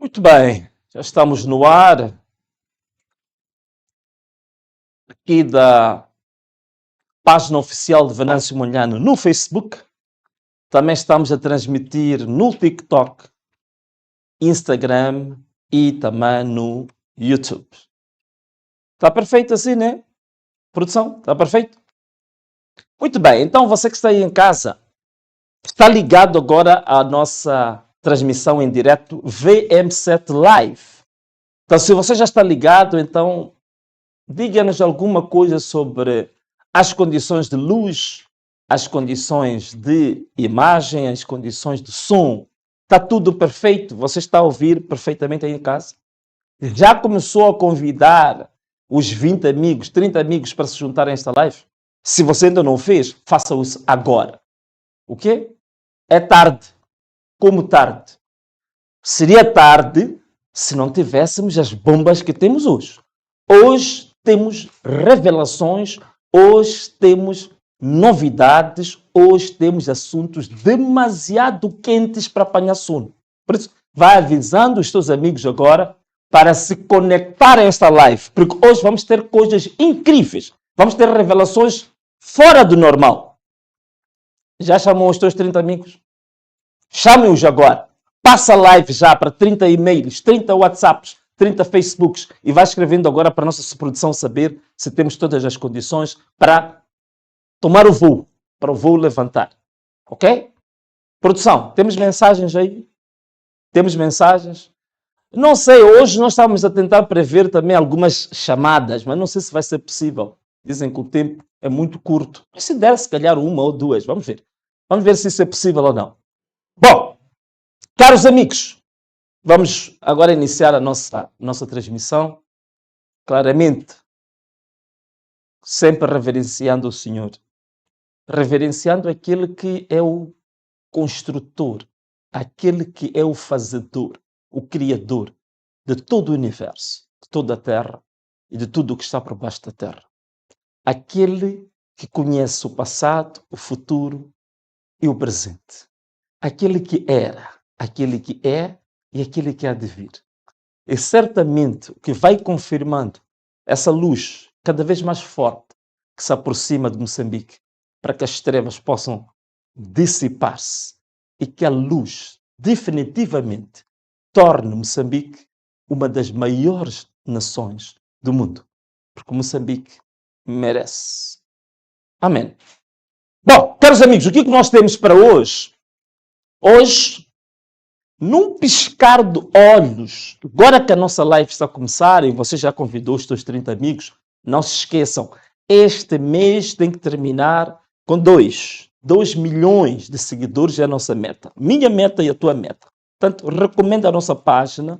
Muito bem, já estamos no ar aqui da página oficial de Venâncio Mondlane no Facebook. Também estamos a transmitir no TikTok, Instagram e também no YouTube. Está perfeito assim, né? Produção, está perfeito? Muito bem, então você que está aí em casa, está ligado agora à nossa transmissão em direto VM7 Live. Então, se você já está ligado, então diga-nos alguma coisa sobre as condições de luz, as condições de imagem, as condições de som. Está tudo perfeito? Você está a ouvir perfeitamente aí em casa? Já começou a convidar os 20 amigos, 30 amigos para se juntarem a esta live? Se você ainda não fez, faça isso agora. O quê? É tarde. Como tarde? Seria tarde se não tivéssemos as bombas que temos hoje. Hoje temos revelações, hoje temos novidades, hoje temos assuntos demasiado quentes para apanhar sono. Por isso, vai avisando os teus amigos agora para se conectarem a esta live, porque hoje vamos ter coisas incríveis. Vamos ter revelações fora do normal. Já chamou os teus 30 amigos? Chame-os agora. Passa a live já para 30 e-mails, 30 WhatsApps, 30 Facebooks e vai escrevendo agora para a nossa produção saber se temos todas as condições para tomar o voo, para o voo levantar. Ok? Produção, temos mensagens aí? Temos mensagens? Não sei, hoje nós estávamos a tentar prever também algumas chamadas, mas não sei se vai ser possível. Dizem que o tempo é muito curto. Mas se der, se calhar uma ou duas, vamos ver. Vamos ver se isso é possível ou não. Bom, caros amigos, vamos agora iniciar a nossa transmissão. Claramente, sempre reverenciando o Senhor. Reverenciando aquele que é o construtor, aquele que é o fazedor, o criador de todo o universo, de toda a terra e de tudo o que está por baixo da terra. Aquele que conhece o passado, o futuro e o presente. Aquele que era, aquele que é e aquele que há de vir. E certamente o que vai confirmando essa luz cada vez mais forte que se aproxima de Moçambique, para que as trevas possam dissipar-se e que a luz definitivamente torne Moçambique uma das maiores nações do mundo. Porque Moçambique merece. Amém. Bom, caros amigos, o que nós temos para hoje? Hoje, num piscar de olhos, agora que a nossa live está a começar e você já convidou os seus 30 amigos, não se esqueçam, este mês tem que terminar com 2 milhões de seguidores é a nossa meta. Minha meta e a tua meta. Portanto, recomenda a nossa página,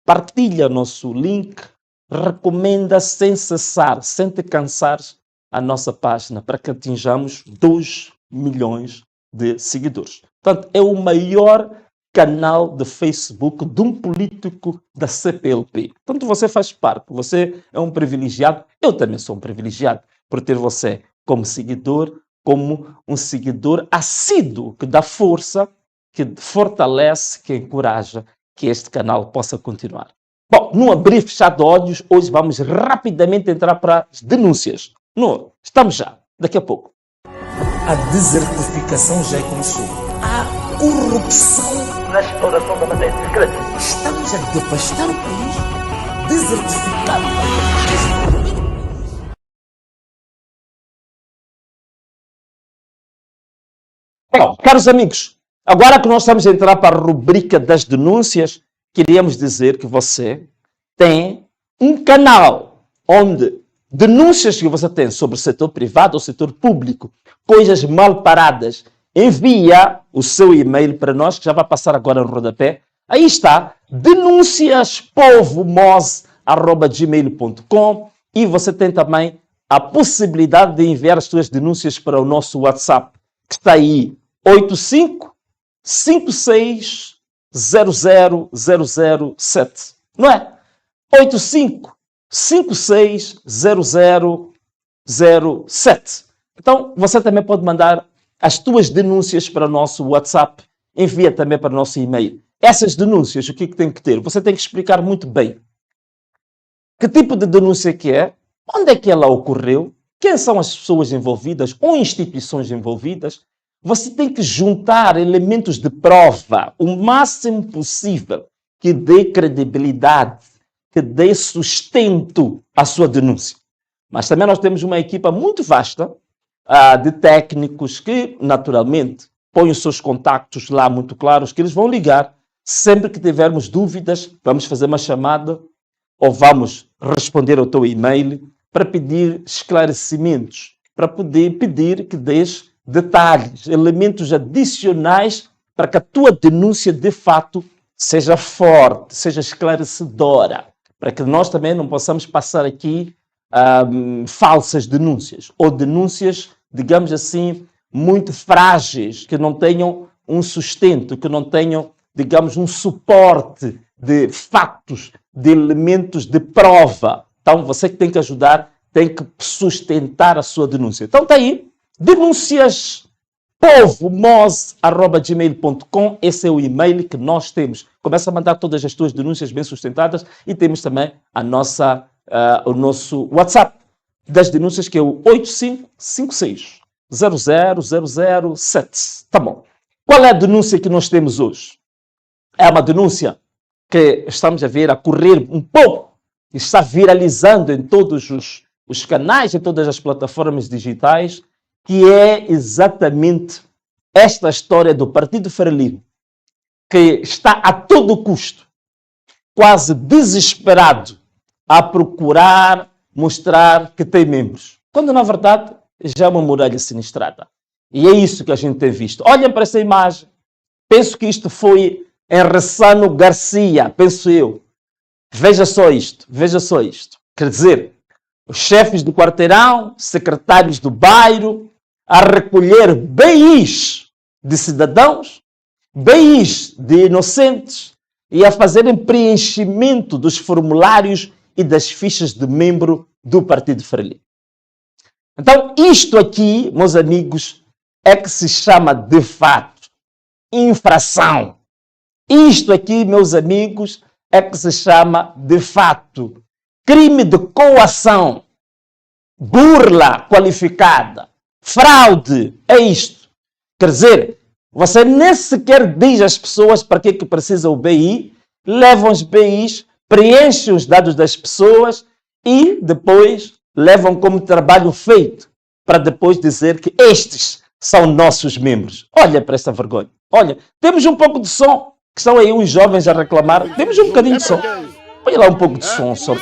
partilha nosso link, recomenda sem cessar, sem te cansares, a nossa página para que atinjamos 2 milhões de seguidores. Portanto, é o maior canal de Facebook de um político da CPLP. Portanto, você faz parte, você é um privilegiado, eu também sou um privilegiado por ter você como seguidor, como um seguidor assíduo, que dá força, que fortalece, que encoraja que este canal possa continuar. Bom, num abrir e fechar de olhos, hoje vamos rapidamente entrar para as denúncias. Não, estamos já, daqui a pouco. A desertificação já começou. A corrupção na exploração da matéria. Estamos a devastar o país, desertificado. Bom, caros amigos, agora que nós estamos a entrar para a rubrica das denúncias, queríamos dizer que você tem um canal onde denúncias que você tem sobre o setor privado ou setor público, coisas mal paradas, envia o seu e-mail para nós, que já vai passar agora no rodapé. Aí está, denunciaspovomoz@gmail.com, e você tem também a possibilidade de enviar as suas denúncias para o nosso WhatsApp, que está aí, 8556000007. Não é? 85560007. Então, você também pode mandar as tuas denúncias para o nosso WhatsApp. Envia também para o nosso e-mail. essas denúncias, o que tem que ter? Você tem que explicar muito bem que tipo de denúncia que é, onde é que ela ocorreu, quem são as pessoas envolvidas ou instituições envolvidas. Você tem que juntar elementos de prova o máximo possível que dê credibilidade, que dê sustento à sua denúncia. Mas também nós temos uma equipa muito vasta de técnicos que, naturalmente, põem os seus contactos lá muito claros, que eles vão ligar. Sempre que tivermos dúvidas, vamos fazer uma chamada ou vamos responder ao teu e-mail para pedir esclarecimentos, para poder pedir que dês detalhes, elementos adicionais para que a tua denúncia de fato seja forte, seja esclarecedora, para que nós também não possamos passar aqui falsas denúncias ou denúncias, digamos assim, muito frágeis, que não tenham um sustento, que não tenham, digamos, um suporte de fatos, de elementos de prova. Então, você que tem que ajudar, tem que sustentar a sua denúncia. Então, está aí, denúncias povomoz@gmail.com, esse é o e-mail que nós temos. Começa a mandar todas as tuas denúncias bem sustentadas e temos também o nosso WhatsApp das denúncias, que é o 8556 00007. Tá bom. Qual é a denúncia que nós temos hoje? É uma denúncia que estamos a ver a correr um pouco, está viralizando em todos os canais, em todas as plataformas digitais, que é exatamente esta história do Partido Frelimo, que está a todo custo, quase desesperado, a procurar mostrar que tem membros, quando na verdade já é uma muralha sinistrada. E é isso que a gente tem visto. Olhem para essa imagem. Penso que isto foi em Ressano Garcia, penso eu. Veja só isto, veja só isto. Quer dizer, os chefes do quarteirão, secretários do bairro, a recolher BIs de cidadãos, BIs de inocentes e a fazerem preenchimento dos formulários e das fichas de membro do Partido Frelimo. Então, isto aqui, meus amigos, é que se chama, de fato, infração. Isto aqui, meus amigos, é que se chama, de fato, crime de coação, burla qualificada, fraude. É isto. Quer dizer, você nem sequer diz às pessoas para que é que precisa o BI, levam os BIs, preenchem os dados das pessoas e depois levam como trabalho feito para depois dizer que estes são nossos membros. Olha para essa vergonha. Olha, temos um pouco de som, que são aí os jovens a reclamar. Temos um bocadinho de som. Põe lá um pouco de som só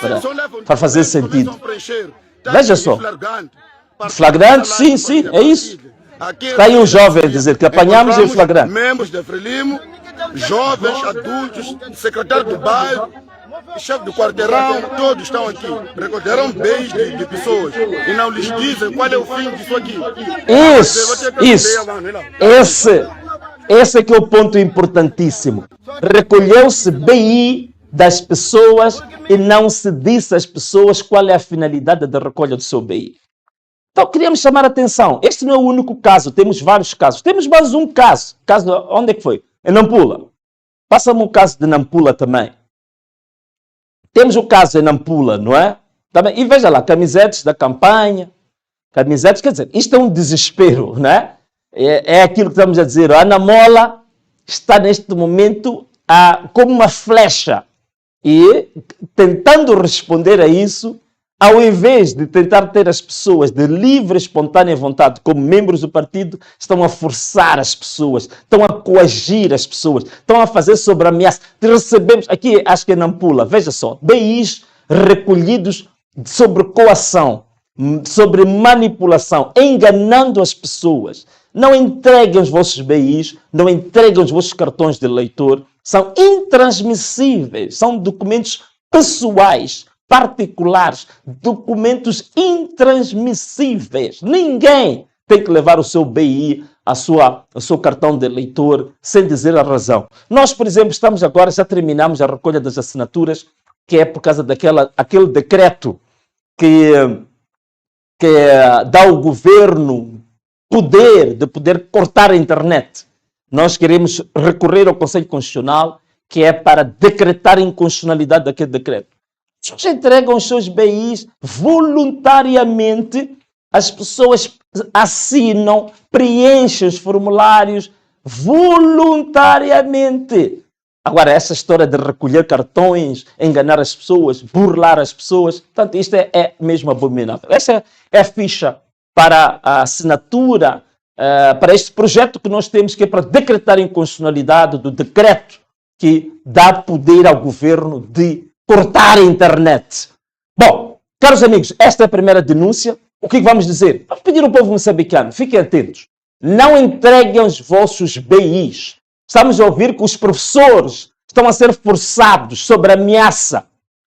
para fazer sentido. Veja só. Flagrante, sim, sim, é isso. Está aí um jovem a dizer que apanhamos em flagrante. Membros da Frelimo, jovens, adultos, secretário do bairro, chefe do quarteirão, todos estão aqui. Recolheram bens de pessoas e não lhes dizem qual é o fim disso aqui. Esse é que é o ponto importantíssimo. Recolheu-se BI das pessoas e não se disse às pessoas qual é a finalidade da recolha do seu BI. Então, queríamos chamar a atenção. Este não é o único caso, temos vários casos. Temos mais um caso. Caso onde é que foi? Em Nampula. Passa-me o caso de Nampula também. Temos o caso em Nampula, não é? Também, e veja lá, camisetes da campanha, camisetes, quer dizer, isto é um desespero, não é? É aquilo que estamos a dizer. A Ana Mola está neste momento como uma flecha e tentando responder a isso, ao invés de tentar ter as pessoas de livre e espontânea vontade como membros do partido, estão a forçar as pessoas, estão a coagir as pessoas, estão a fazer sobre ameaça. Recebemos, aqui acho que é Nampula, veja só, BIs recolhidos sobre coação, sobre manipulação, enganando as pessoas. Não entreguem os vossos BIs, não entreguem os vossos cartões de eleitor, são intransmissíveis, são documentos pessoais, particulares, documentos intransmissíveis. Ninguém tem que levar o seu BI, o seu cartão de eleitor, sem dizer a razão. Nós, por exemplo, já terminamos a recolha das assinaturas, que é por causa aquele decreto que dá ao governo poder de poder cortar a internet. Nós queremos recorrer ao Conselho Constitucional que é para decretar a inconstitucionalidade daquele decreto. As pessoas entregam os seus BIs voluntariamente, as pessoas assinam, preenchem os formulários voluntariamente. Agora, essa história de recolher cartões, enganar as pessoas, burlar as pessoas, portanto, isto é mesmo abominável. Essa é a ficha para a assinatura, para este projeto que nós temos, que é para decretar a inconstitucionalidade do decreto que dá poder ao governo de cortar a internet. Bom, caros amigos, esta é a primeira denúncia. O que vamos dizer? Vamos pedir ao povo moçambicano, fiquem atentos. Não entreguem os vossos BIs. Estamos a ouvir que os professores estão a ser forçados sob ameaça.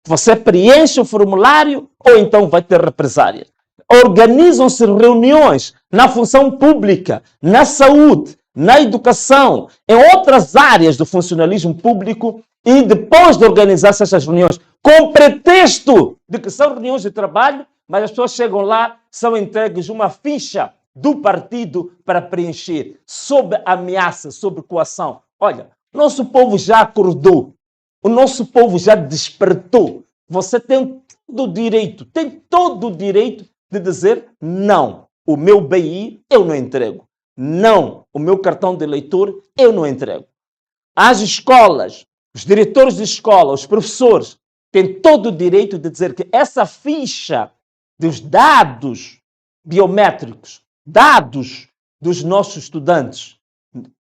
Você preenche o formulário ou então vai ter represálias. Organizam-se reuniões na função pública, na saúde, na educação, em outras áreas do funcionalismo público e depois de organizar essas reuniões, com pretexto de que são reuniões de trabalho, mas as pessoas chegam lá, são entregues uma ficha do partido para preencher, sob ameaça, sob coação. Olha, nosso povo já acordou, o nosso povo já despertou. Você tem todo o direito de dizer não, o meu BI eu não entrego. Não, o meu cartão de eleitor eu não entrego. As escolas, os diretores de escola, os professores, têm todo o direito de dizer que essa ficha dos dados biométricos, dados dos nossos estudantes,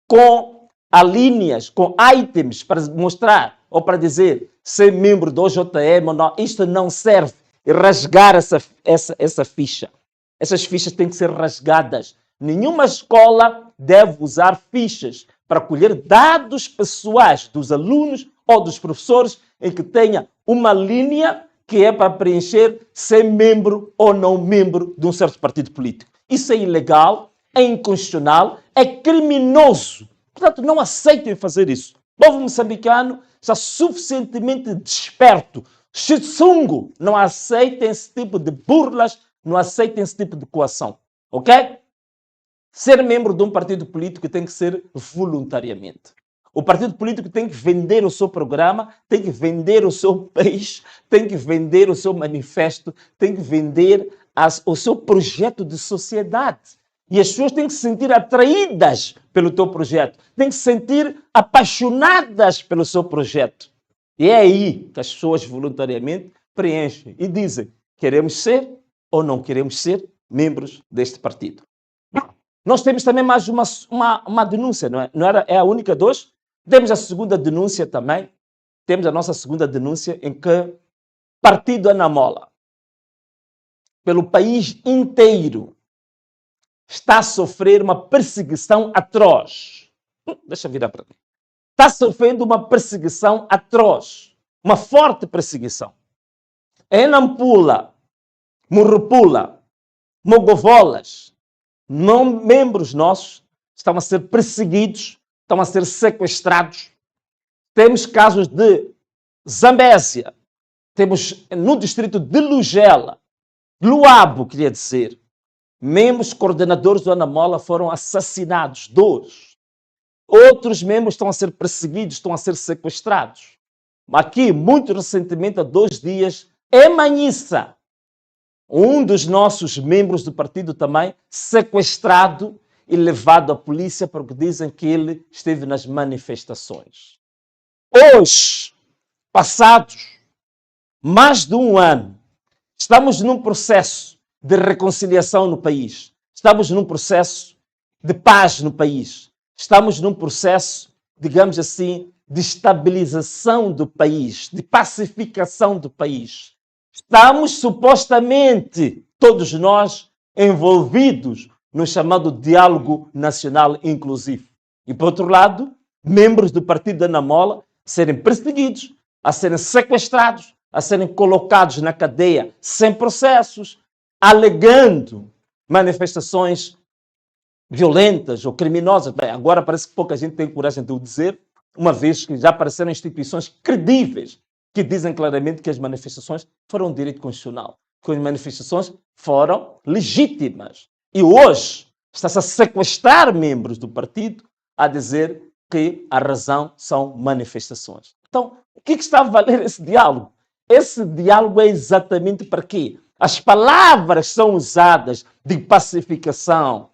com alíneas, com itens para mostrar ou para dizer ser membro do OJM ou não, isto não serve. E rasgar essa ficha. Essas fichas têm que ser rasgadas. Nenhuma escola deve usar fichas para colher dados pessoais dos alunos ou dos professores em que tenha uma linha que é para preencher ser membro ou não membro de um certo partido político. Isso é ilegal, é inconstitucional, é criminoso. Portanto, não aceitem fazer isso. O povo moçambicano está suficientemente desperto. Xitsungo, não aceitem esse tipo de burlas, não aceitem esse tipo de coação. Ok? Ser membro de um partido político tem que ser voluntariamente. O partido político tem que vender o seu programa, tem que vender o seu peixe, tem que vender o seu manifesto, tem que vender o seu projeto de sociedade. E as pessoas têm que se sentir atraídas pelo teu projeto, têm que se sentir apaixonadas pelo seu projeto. E é aí que as pessoas voluntariamente preenchem e dizem: queremos ser ou não queremos ser membros deste partido. Nós temos também mais uma denúncia, não é? É a única dos. Temos a segunda denúncia também. Temos a nossa segunda denúncia em que Partido Anamola, pelo país inteiro, está a sofrer uma perseguição atroz. Deixa eu virar para mim. Está sofrendo uma perseguição atroz. Uma forte perseguição. Em Nampula, Murupula, Mogovolas, membros nossos estão a ser perseguidos, estão a ser sequestrados. Temos casos de Zambésia, temos no distrito de Lugela, Luabo, queria dizer, membros coordenadores do Anamola foram assassinados, 2. Outros membros estão a ser perseguidos, estão a ser sequestrados. Aqui, muito recentemente, há 2 dias, em Manhissa, um dos nossos membros do partido também sequestrado e levado à polícia porque dizem que ele esteve nas manifestações. Hoje, passados mais de 1 ano, estamos num processo de reconciliação no país. Estamos num processo de paz no país. Estamos num processo, digamos assim, de estabilização do país, de pacificação do país. Estamos supostamente, todos nós, envolvidos no chamado diálogo nacional inclusivo. E, por outro lado, membros do Partido Anamola serem perseguidos, a serem sequestrados, a serem colocados na cadeia sem processos, alegando manifestações violentas ou criminosas. Bem, agora parece que pouca gente tem coragem de o dizer, uma vez que já apareceram instituições credíveis que dizem claramente que as manifestações foram direito constitucional, que as manifestações foram legítimas. E hoje está-se a sequestrar membros do partido a dizer que a razão são manifestações. Então, o que está a valer esse diálogo? Esse diálogo é exatamente para quê? As palavras são usadas de pacificação,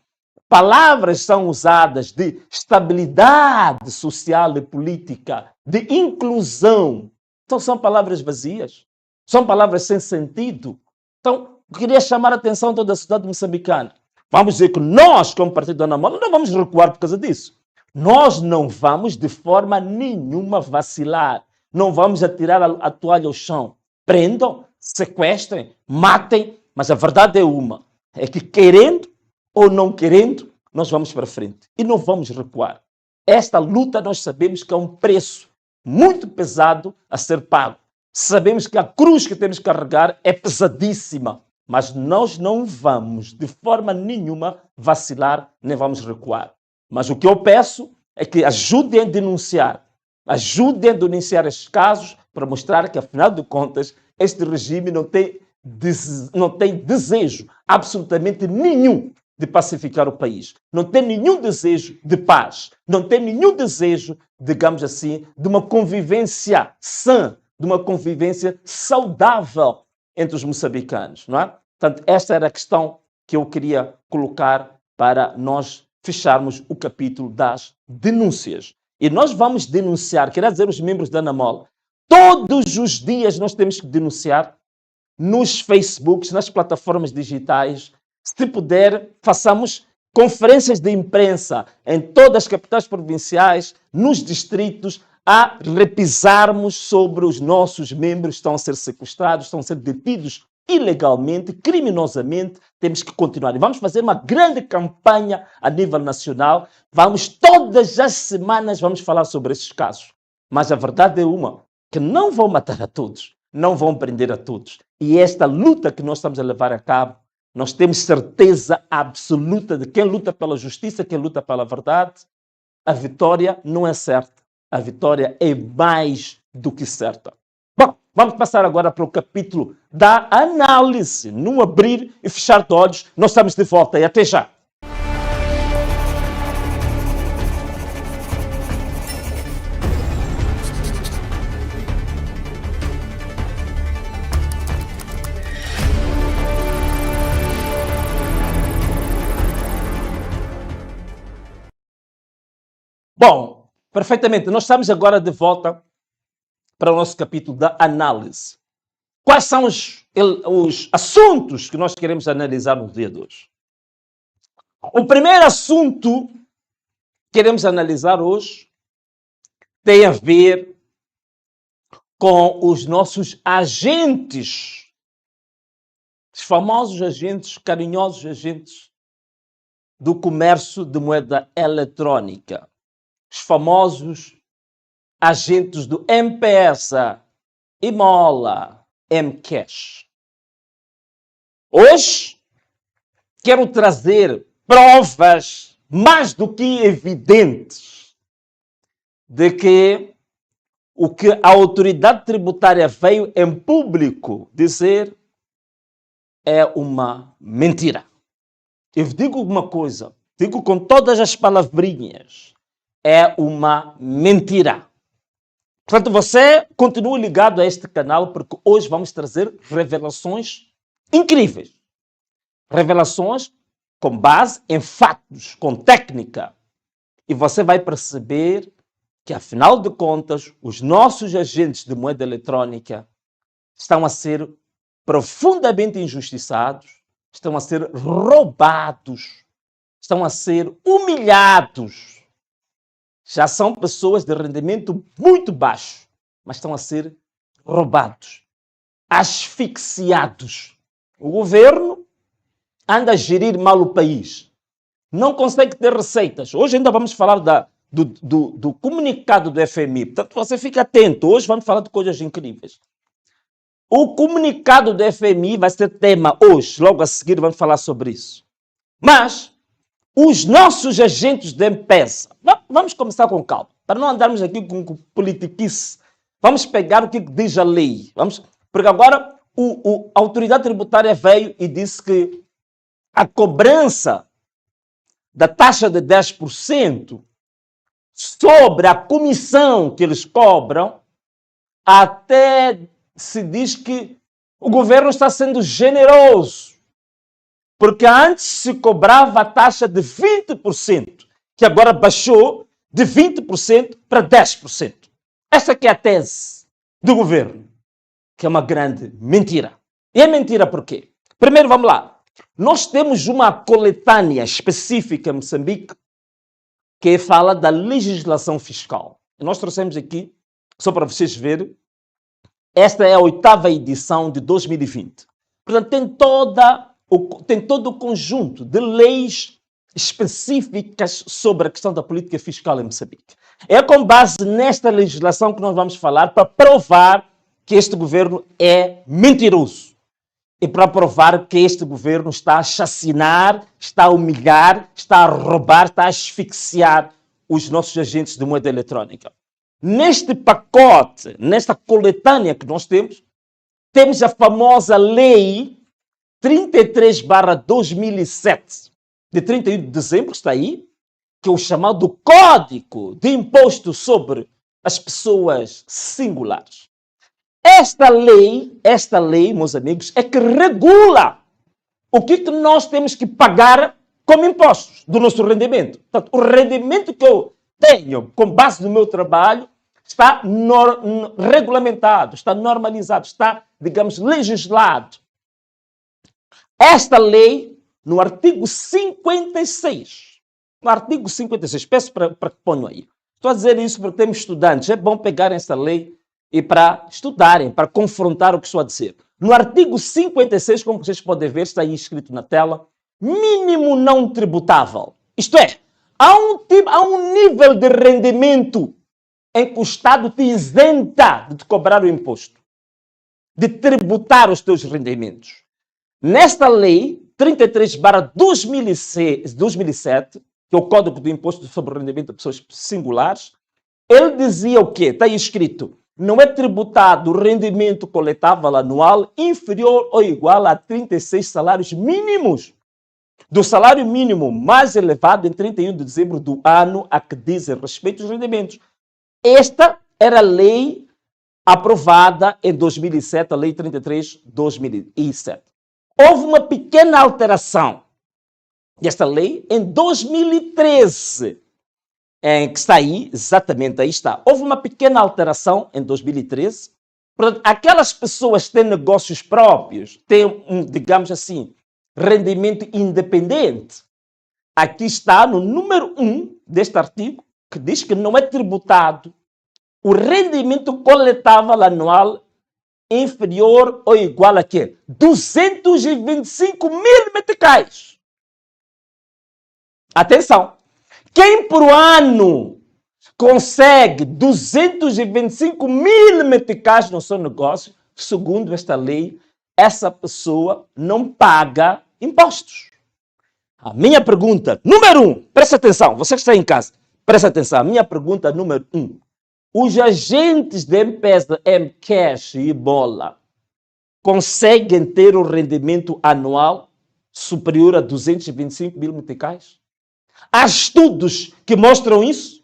palavras são usadas de estabilidade social e política, de inclusão. Então são palavras vazias, são palavras sem sentido. Então, eu queria chamar a atenção de toda a sociedade moçambicana. Vamos dizer que nós, como Partido da Anamola, não vamos recuar por causa disso. Nós não vamos de forma nenhuma vacilar. Não vamos atirar a toalha ao chão. Prendam, sequestrem, matem, mas a verdade é uma. É que querendo ou não querendo, nós vamos para frente. E não vamos recuar. Esta luta nós sabemos que é um preço muito pesado a ser pago. Sabemos que a cruz que temos que carregar é pesadíssima. Mas nós não vamos de forma nenhuma vacilar, nem vamos recuar. Mas o que eu peço é que ajudem a denunciar. Ajudem a denunciar estes casos para mostrar que, afinal de contas, este regime não tem desejo absolutamente nenhum de pacificar o país. Não tem nenhum desejo de paz. Não tem nenhum desejo, digamos assim, de uma convivência sã, de uma convivência saudável entre os moçambicanos, não é? Portanto, esta era a questão que eu queria colocar para nós fecharmos o capítulo das denúncias. E nós vamos denunciar, quer dizer, os membros da Anamola. Todos os dias nós temos que denunciar nos Facebooks, nas plataformas digitais. Se puder, façamos conferências de imprensa em todas as capitais provinciais, nos distritos, a repisarmos sobre os nossos membros que estão a ser sequestrados, estão a ser detidos ilegalmente, criminosamente. Temos que continuar. E vamos fazer uma grande campanha a nível nacional. Vamos, todas as semanas, vamos falar sobre esses casos. Mas a verdade é uma, que não vão matar a todos, não vão prender a todos. E esta luta que nós estamos a levar a cabo, nós temos certeza absoluta de quem luta pela justiça, quem luta pela verdade, a vitória não é certa. A vitória é mais do que certa. Bom, vamos passar agora para o capítulo da análise. Num abrir e fechar de olhos, nós estamos de volta e até já. Bom, perfeitamente. Nós estamos agora de volta para o nosso capítulo da análise. Quais são os assuntos que nós queremos analisar no dia de hoje? O primeiro assunto que queremos analisar hoje tem a ver com os nossos agentes, os famosos agentes, carinhosos agentes do comércio de moeda eletrónica. Os famosos agentes do M-Pesa, Imola, M-Cash. Hoje, quero trazer provas mais do que evidentes de que o que a autoridade tributária veio em público dizer é uma mentira. Eu digo uma coisa, digo com todas as palavrinhas, é uma mentira. Portanto, você continue ligado a este canal, porque hoje vamos trazer revelações incríveis. Revelações com base em fatos, com técnica. E você vai perceber que, afinal de contas, os nossos agentes de moeda eletrônica estão a ser profundamente injustiçados, estão a ser roubados, estão a ser humilhados. Já são pessoas de rendimento muito baixo, mas estão a ser roubados, asfixiados. O governo anda a gerir mal o país, não consegue ter receitas. Hoje ainda vamos falar do comunicado do FMI, portanto você fica atento, hoje vamos falar de coisas incríveis. O comunicado do FMI vai ser tema hoje, logo a seguir vamos falar sobre isso. Mas os nossos agentes de M-Pesa, vamos começar com calma, para não andarmos aqui com politiquice. Vamos pegar o que diz a lei. Porque agora a autoridade tributária veio e disse que a cobrança da taxa de 10% sobre a comissão que eles cobram, até se diz que o governo está sendo generoso, porque antes se cobrava a taxa de 20%, que agora baixou de 20% para 10%. Essa que é a tese do governo, que é uma grande mentira. E é mentira por quê? Primeiro, vamos lá. Nós temos uma coletânea específica em Moçambique que fala da legislação fiscal. E nós trouxemos aqui, só para vocês verem, esta é a 8ª edição de 2020. Portanto, tem todo o conjunto de leis específicas sobre a questão da política fiscal em Moçambique. É com base nesta legislação que nós vamos falar para provar que este governo é mentiroso. E para provar que este governo está a chacinar, está a humilhar, está a roubar, está a asfixiar os nossos agentes de moeda eletrónica. Neste pacote, nesta coletânea que nós temos a famosa Lei 33/2007, de 31 de dezembro, que está aí, que é o chamado Código de Imposto sobre as Pessoas Singulares. Esta lei, meus amigos, é que regula o que nós temos que pagar como impostos do nosso rendimento. Portanto, o rendimento que eu tenho com base no meu trabalho está regulamentado, está normalizado, está, digamos, legislado. Esta lei, no artigo 56, peço para que ponham aí. Estou a dizer isso porque temos estudantes, é bom pegarem essa lei e para estudarem, para confrontar o que estou a dizer. No artigo 56, como vocês podem ver, está aí escrito na tela, mínimo não tributável. Isto é, há um nível de rendimento em que o Estado te isenta de te cobrar o imposto, de tributar os teus rendimentos. Nesta lei, 33/2007, que é o Código do Imposto sobre o Rendimento de Pessoas Singulares, ele dizia o quê? Está aí escrito, não é tributado o rendimento coletável anual inferior ou igual a 36 salários mínimos, do salário mínimo mais elevado em 31 de dezembro do ano a que dizem respeito os rendimentos. Esta era a lei aprovada em 2007, a Lei 33/2007. Houve uma pequena alteração desta lei em 2013, que está aí, exatamente aí está. Houve uma pequena alteração em 2013. Portanto, aquelas pessoas que têm negócios próprios, têm, digamos assim, rendimento independente. Aqui está no número 1 deste artigo, que diz que não é tributado o rendimento coletável anual inferior ou igual a quê? 225 mil meticais. Atenção! Quem por ano consegue 225 mil meticais no seu negócio, segundo esta lei, essa pessoa não paga impostos. A minha pergunta, número 1, presta atenção, você que está em casa, presta atenção, a minha pergunta número 1. Os agentes da empresa M-Cash e Bola conseguem ter um rendimento anual superior a 225 mil meticais? Há estudos que mostram isso?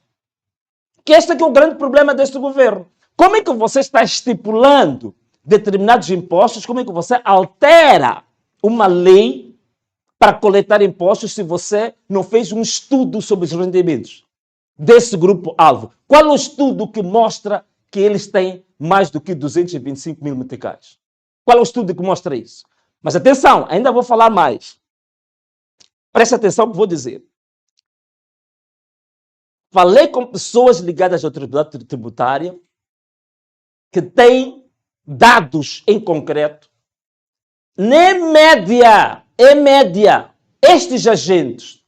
Que este é que é o grande problema deste governo. Como é que você está estipulando determinados impostos? Como é que você altera uma lei para coletar impostos se você não fez um estudo sobre os rendimentos desse grupo-alvo? Qual é o estudo que mostra que eles têm mais do que 225 mil meticais? Qual é o estudo que mostra isso? Mas atenção, ainda vou falar mais. Preste atenção no que vou dizer. Falei com pessoas ligadas à autoridade tributária que têm dados em concreto. Em média, estes agentes,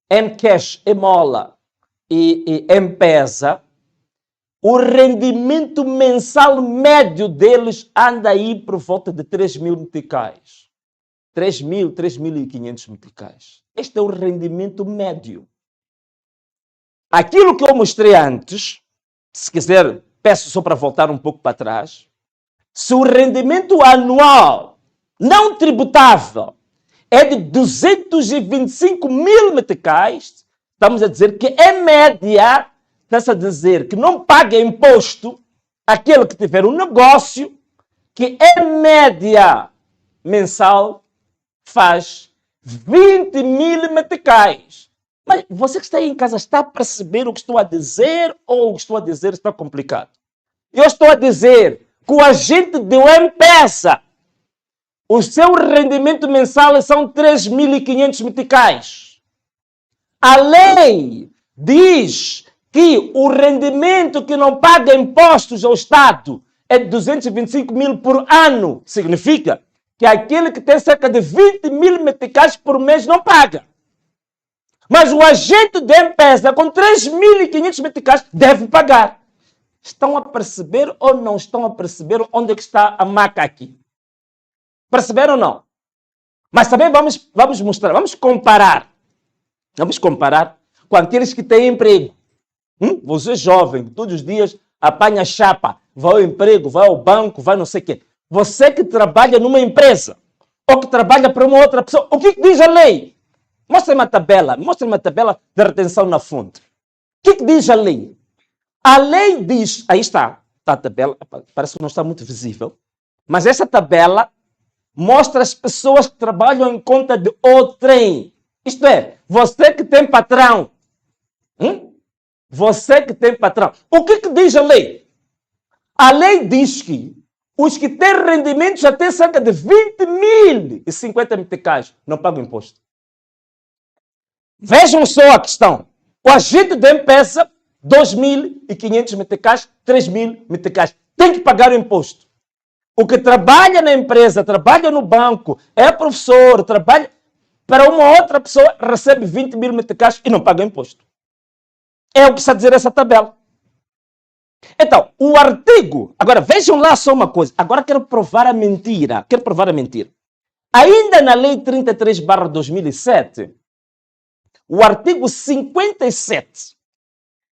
M-Cash, Emola e M-Pesa, o rendimento mensal médio deles anda aí por volta de 3 mil meticais. 3.500 meticais. Este é o rendimento médio. Aquilo que eu mostrei antes, se quiser, peço só para voltar um pouco para trás, se o rendimento anual não tributável é de 225 mil meticais, estamos a dizer que, em média, está-se a dizer que não paga imposto aquele que tiver um negócio que em média mensal faz 20 mil meticais. Mas você que está aí em casa está a perceber o que estou a dizer ou o que estou a dizer está complicado? Eu estou a dizer que o agente de M-Pesa, o seu rendimento mensal são 3.500 meticais. A lei diz que o rendimento que não paga impostos ao Estado é de 225 mil por ano. Significa que aquele que tem cerca de 20 mil meticais por mês não paga. Mas o agente de M-Pesa com 3.500 meticais deve pagar. Estão a perceber ou não estão a perceber onde é que está a maca aqui? Perceberam ou não? Mas também vamos mostrar, vamos comparar. Vamos comparar com aqueles que têm emprego. Você é jovem, todos os dias apanha chapa, vai ao emprego, vai ao banco, vai não sei o quê. Você que trabalha numa empresa ou que trabalha para uma outra pessoa, o que diz a lei? Mostre-me a tabela de retenção na fonte. O que diz a lei? A lei diz, aí está a tabela, parece que não está muito visível, mas essa tabela mostra as pessoas que trabalham em conta de outrem. Isto é, você que tem patrão. Você que tem patrão. O que diz a lei? A lei diz que os que têm rendimentos até cerca de 20.050 meticais não pagam imposto. Vejam só a questão. O agente de M-Pesa, 2.500 meticais, 3.000 meticais. Tem que pagar o imposto. O que trabalha na empresa, trabalha no banco, é professor, trabalha para uma outra pessoa, recebe 20 mil meticais e não paga imposto. É o que está a dizer essa tabela. Então, o artigo... Agora, vejam lá só uma coisa. Agora quero provar a mentira. Ainda na Lei 33/2007, o artigo 57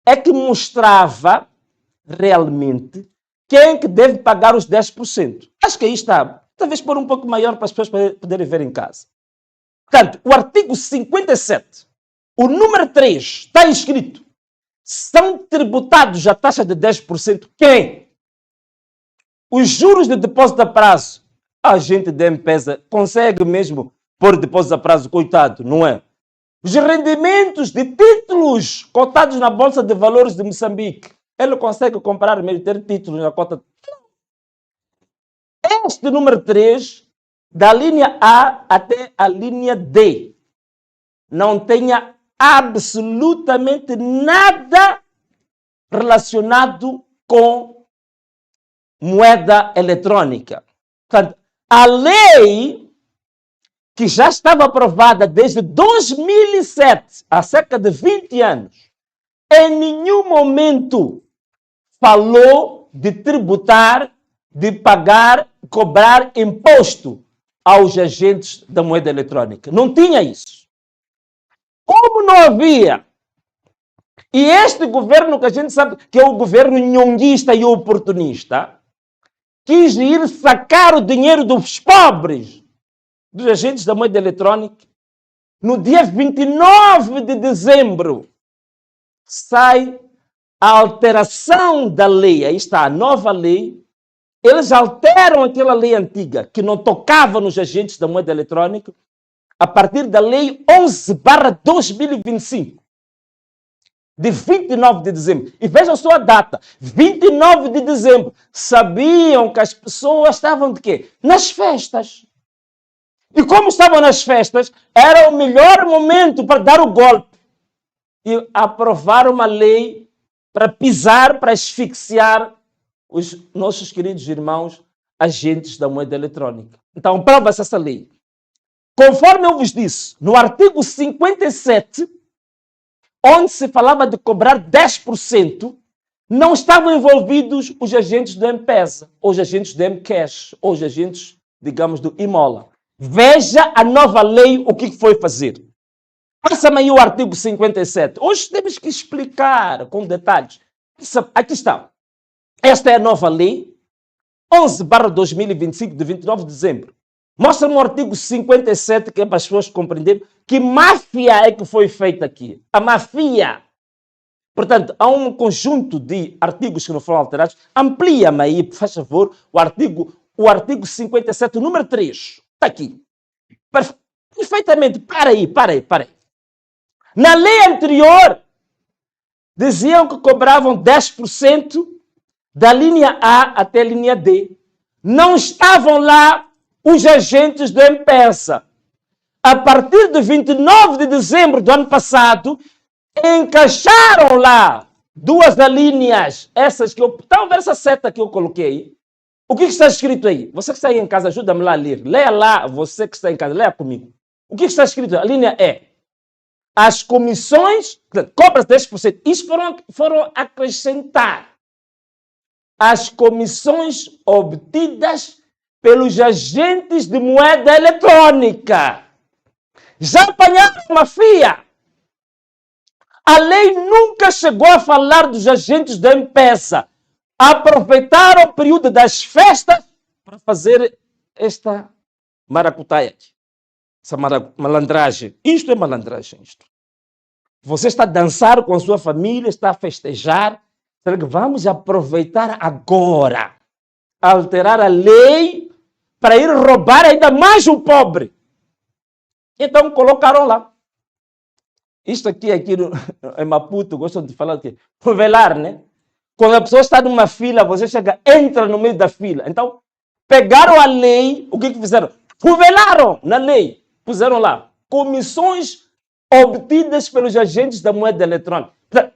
é que mostrava realmente quem que deve pagar os 10%. Acho que aí está. Talvez por um pouco maior para as pessoas poderem ver em casa. Portanto, o artigo 57, o número 3, está escrito: são tributados a taxa de 10% quem? Os juros de depósito a prazo. A gente de M-Pesa consegue mesmo pôr depósito a prazo, coitado, não é? Os rendimentos de títulos cotados na Bolsa de Valores de Moçambique. Ele consegue comprar mesmo, ter títulos na cota. Este número 3, da linha A até a linha D, não tenha absolutamente nada relacionado com moeda eletrônica. Portanto, a lei que já estava aprovada desde 2007, há cerca de 20 anos, em nenhum momento falou de tributar, de pagar, cobrar imposto aos agentes da moeda eletrônica. Não tinha isso. Como não havia? E este governo que a gente sabe que é o governo nhonguista e oportunista, quis ir sacar o dinheiro dos pobres, dos agentes da moeda eletrônica. No dia 29 de dezembro, sai a alteração da lei. Aí está a nova lei. Eles alteram aquela lei antiga, que não tocava nos agentes da moeda eletrônica, a partir da lei 11/2025, de 29 de dezembro. E vejam só a data, 29 de dezembro. Sabiam que as pessoas estavam de quê? Nas festas. E como estavam nas festas, era o melhor momento para dar o golpe e aprovar uma lei para pisar, para asfixiar os nossos queridos irmãos agentes da moeda eletrônica. Então, aprova-se essa lei. Conforme eu vos disse, no artigo 57, onde se falava de cobrar 10%, não estavam envolvidos os agentes do M-Pesa, ou os agentes do M-Cash, ou os agentes, digamos, do Imola. Veja a nova lei o que foi fazer. Passa-me aí o artigo 57. Hoje temos que explicar com detalhes. Aqui está. Esta é a nova lei, 11/2025, de 29 de dezembro. Mostra-me o artigo 57, que é para as pessoas compreenderem que máfia é que foi feita aqui. A máfia. Portanto, há um conjunto de artigos que não foram alterados. Amplia-me aí, por favor, o artigo 57, número 3. Está aqui. Perfeitamente. Para aí. Na lei anterior, diziam que cobravam 10% da linha A até a linha D. Não estavam lá os agentes do M-Pesa. A partir de 29 de dezembro do ano passado, encaixaram lá 2 alíneas, essas que eu... Estão a ver essa seta que eu coloquei? O que está escrito aí? Você que está aí em casa, ajuda-me lá a ler. Leia lá, você que está em casa, leia comigo. O que está escrito? A linha E. As comissões, cobras 10%. Isso foram acrescentar. As comissões obtidas pelos agentes de moeda eletrônica. Já apanharam uma FIA. A lei nunca chegou a falar dos agentes da M-Pesa. Aproveitaram o período das festas para fazer esta maracutaia aqui. Essa malandragem. Isto é malandragem. Isto. Você está a dançar com a sua família, está a festejar. Será que vamos aproveitar agora, alterar a lei para ir roubar ainda mais o pobre? Então colocaram lá. Isto aqui em Maputo, gostam de falar de revelar, né? Quando a pessoa está numa fila, você entra no meio da fila. Então, pegaram a lei, o que fizeram? Revelaram na lei. Puseram lá, comissões obtidas pelos agentes da moeda eletrônica.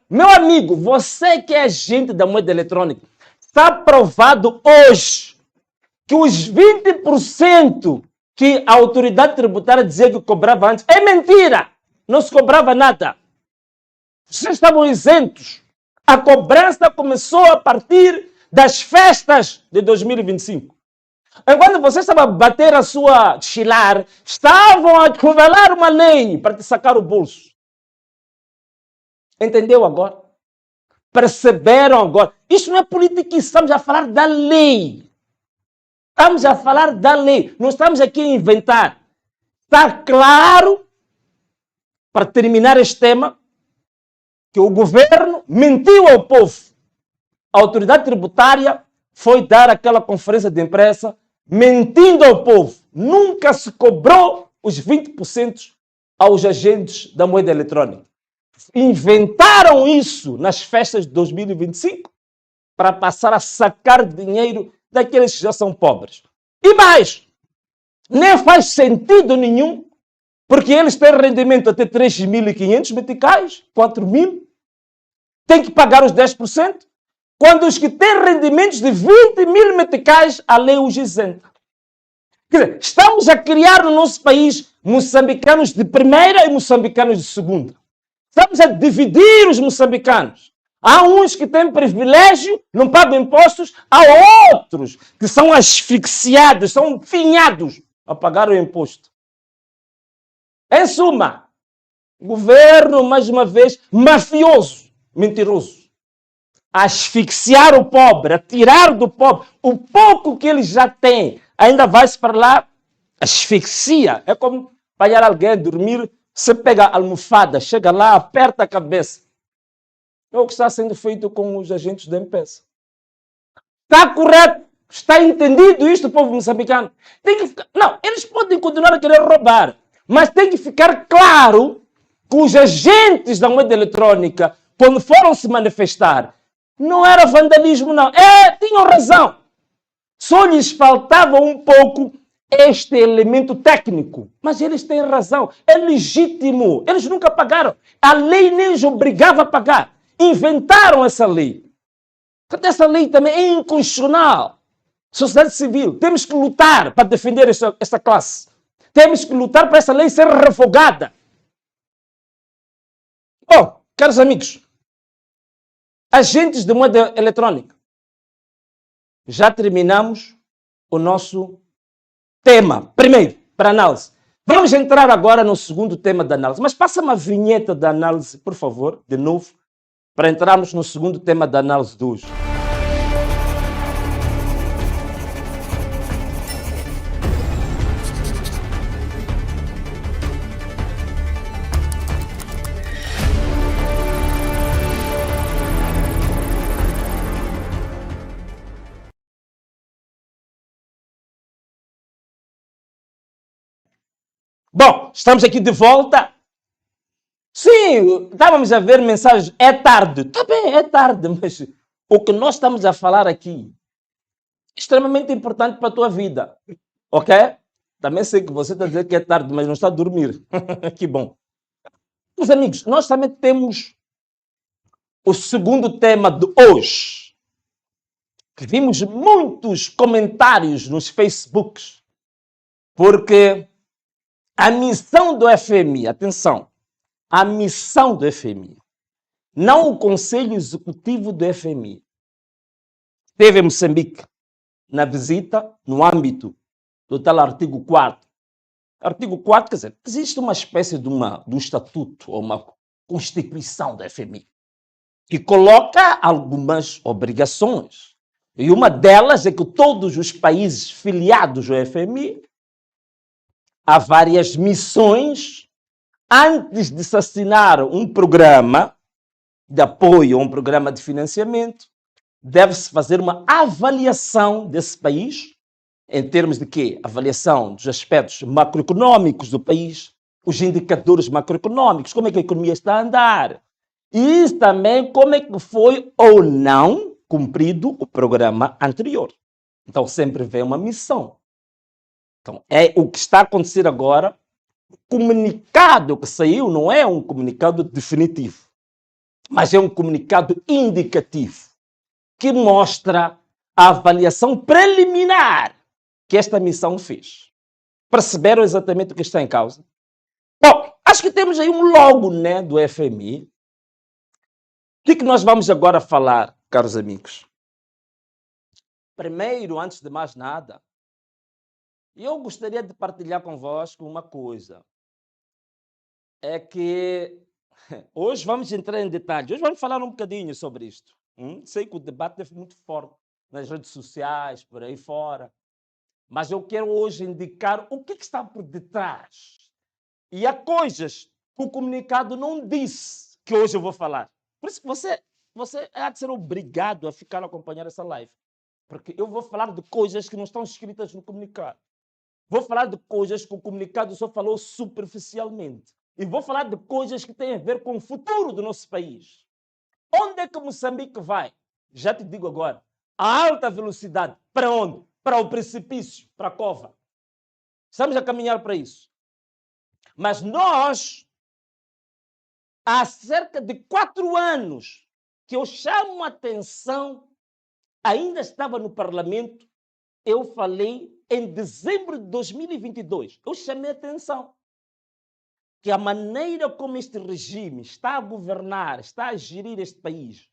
Meu amigo, você que é agente da moeda eletrônica, está provado hoje que os 20% que a autoridade tributária dizia que cobrava antes, é mentira! Não se cobrava nada. Vocês estavam isentos. A cobrança começou a partir das festas de 2025. Enquanto você estava a bater a sua chilar, estavam a revelar uma lei para te sacar o bolso. Entendeu agora? Perceberam agora? Isto não é política, estamos a falar da lei. Estamos a falar da lei. Não estamos aqui a inventar. Está claro, para terminar este tema, que o governo mentiu ao povo. A autoridade tributária foi dar aquela conferência de imprensa mentindo ao povo. Nunca se cobrou os 20% aos agentes da moeda eletrônica. Inventaram isso nas festas de 2025 para passar a sacar dinheiro daqueles que já são pobres. E mais, nem faz sentido nenhum, porque eles têm rendimento até 3.500 meticais, 4.000, tem que pagar os 10%, quando os que têm rendimentos de 20.000 meticais, a lei os isenta. Quer dizer, estamos a criar no nosso país moçambicanos de primeira e moçambicanos de segunda. Estamos a dividir os moçambicanos. Há uns que têm privilégio, não pagam impostos, há outros que são asfixiados, são finhados a pagar o imposto. Em suma, governo, mais uma vez, mafioso, mentiroso. A asfixiar o pobre, a tirar do pobre o pouco que ele já tem. Ainda vai-se para lá, asfixia. É como apanhar alguém, dormir, você pega a almofada, chega lá, aperta a cabeça. É o que está sendo feito com os agentes da M-Pesa. Está correto? Está entendido isto, povo moçambicano? Não, eles podem continuar a querer roubar, mas tem que ficar claro que os agentes da moeda eletrônica, quando foram se manifestar, não era vandalismo, não. Tinham razão. Só lhes faltava um pouco este elemento técnico. Mas eles têm razão. É legítimo. Eles nunca pagaram. A lei nem os obrigava a pagar. Inventaram essa lei. Essa lei também é inconstitucional. Sociedade civil. Temos que lutar para defender essa classe. Temos que lutar para essa lei ser revogada. Bom, caros amigos, agentes de moeda eletrônica. Já terminamos o nosso tema, primeiro, para análise. Vamos entrar agora no segundo tema da análise. Mas passa uma vinheta da análise, por favor, de novo, para entrarmos no segundo tema da análise de hoje. Bom, estamos aqui de volta. Sim, estávamos a ver mensagens. É tarde. Está bem, é tarde, mas o que nós estamos a falar aqui é extremamente importante para a tua vida. Ok? Também sei que você está a dizer que é tarde, mas não está a dormir. Que bom. Meus amigos, nós também temos o segundo tema de hoje. Que vimos muitos comentários nos Facebooks, porque a missão do FMI, atenção, a missão do FMI, não o Conselho Executivo do FMI, esteve em Moçambique na visita no âmbito do tal artigo 4. Artigo 4, quer dizer, existe uma espécie de um estatuto ou uma constituição do FMI que coloca algumas obrigações. E uma delas é que todos os países filiados ao FMI, há várias missões, antes de se assinar um programa de apoio ou um programa de financiamento, deve-se fazer uma avaliação desse país, em termos de quê? Avaliação dos aspectos macroeconômicos do país, os indicadores macroeconômicos, como é que a economia está a andar. E também como é que foi ou não cumprido o programa anterior. Então sempre vem uma missão. Então é o que está a acontecer agora. O comunicado que saiu não é um comunicado definitivo, mas é um comunicado indicativo que mostra a avaliação preliminar que esta missão fez. Perceberam exatamente o que está em causa? Bom, acho que temos aí um logo, né, do FMI. O que nós vamos agora falar, caros amigos? Primeiro, antes de mais nada, eu gostaria de partilhar convosco uma coisa. É que hoje vamos entrar em detalhes. Hoje vamos falar um bocadinho sobre isto. Sei que o debate é muito forte nas redes sociais, por aí fora. Mas eu quero hoje indicar o que está por detrás. E há coisas que o comunicado não disse que hoje eu vou falar. Por isso que você há de ser obrigado a ficar a acompanhar essa live. Porque eu vou falar de coisas que não estão escritas no comunicado. Vou falar de coisas que o comunicado só falou superficialmente. E vou falar de coisas que têm a ver com o futuro do nosso país. Onde é que Moçambique vai? Já te digo agora. A alta velocidade. Para onde? Para o precipício, para a cova. Estamos a caminhar para isso. Mas nós, há cerca de 4 anos, que eu chamo a atenção, ainda estava no Parlamento, eu falei em dezembro de 2022, eu chamei a atenção que a maneira como este regime está a governar, está a gerir este país,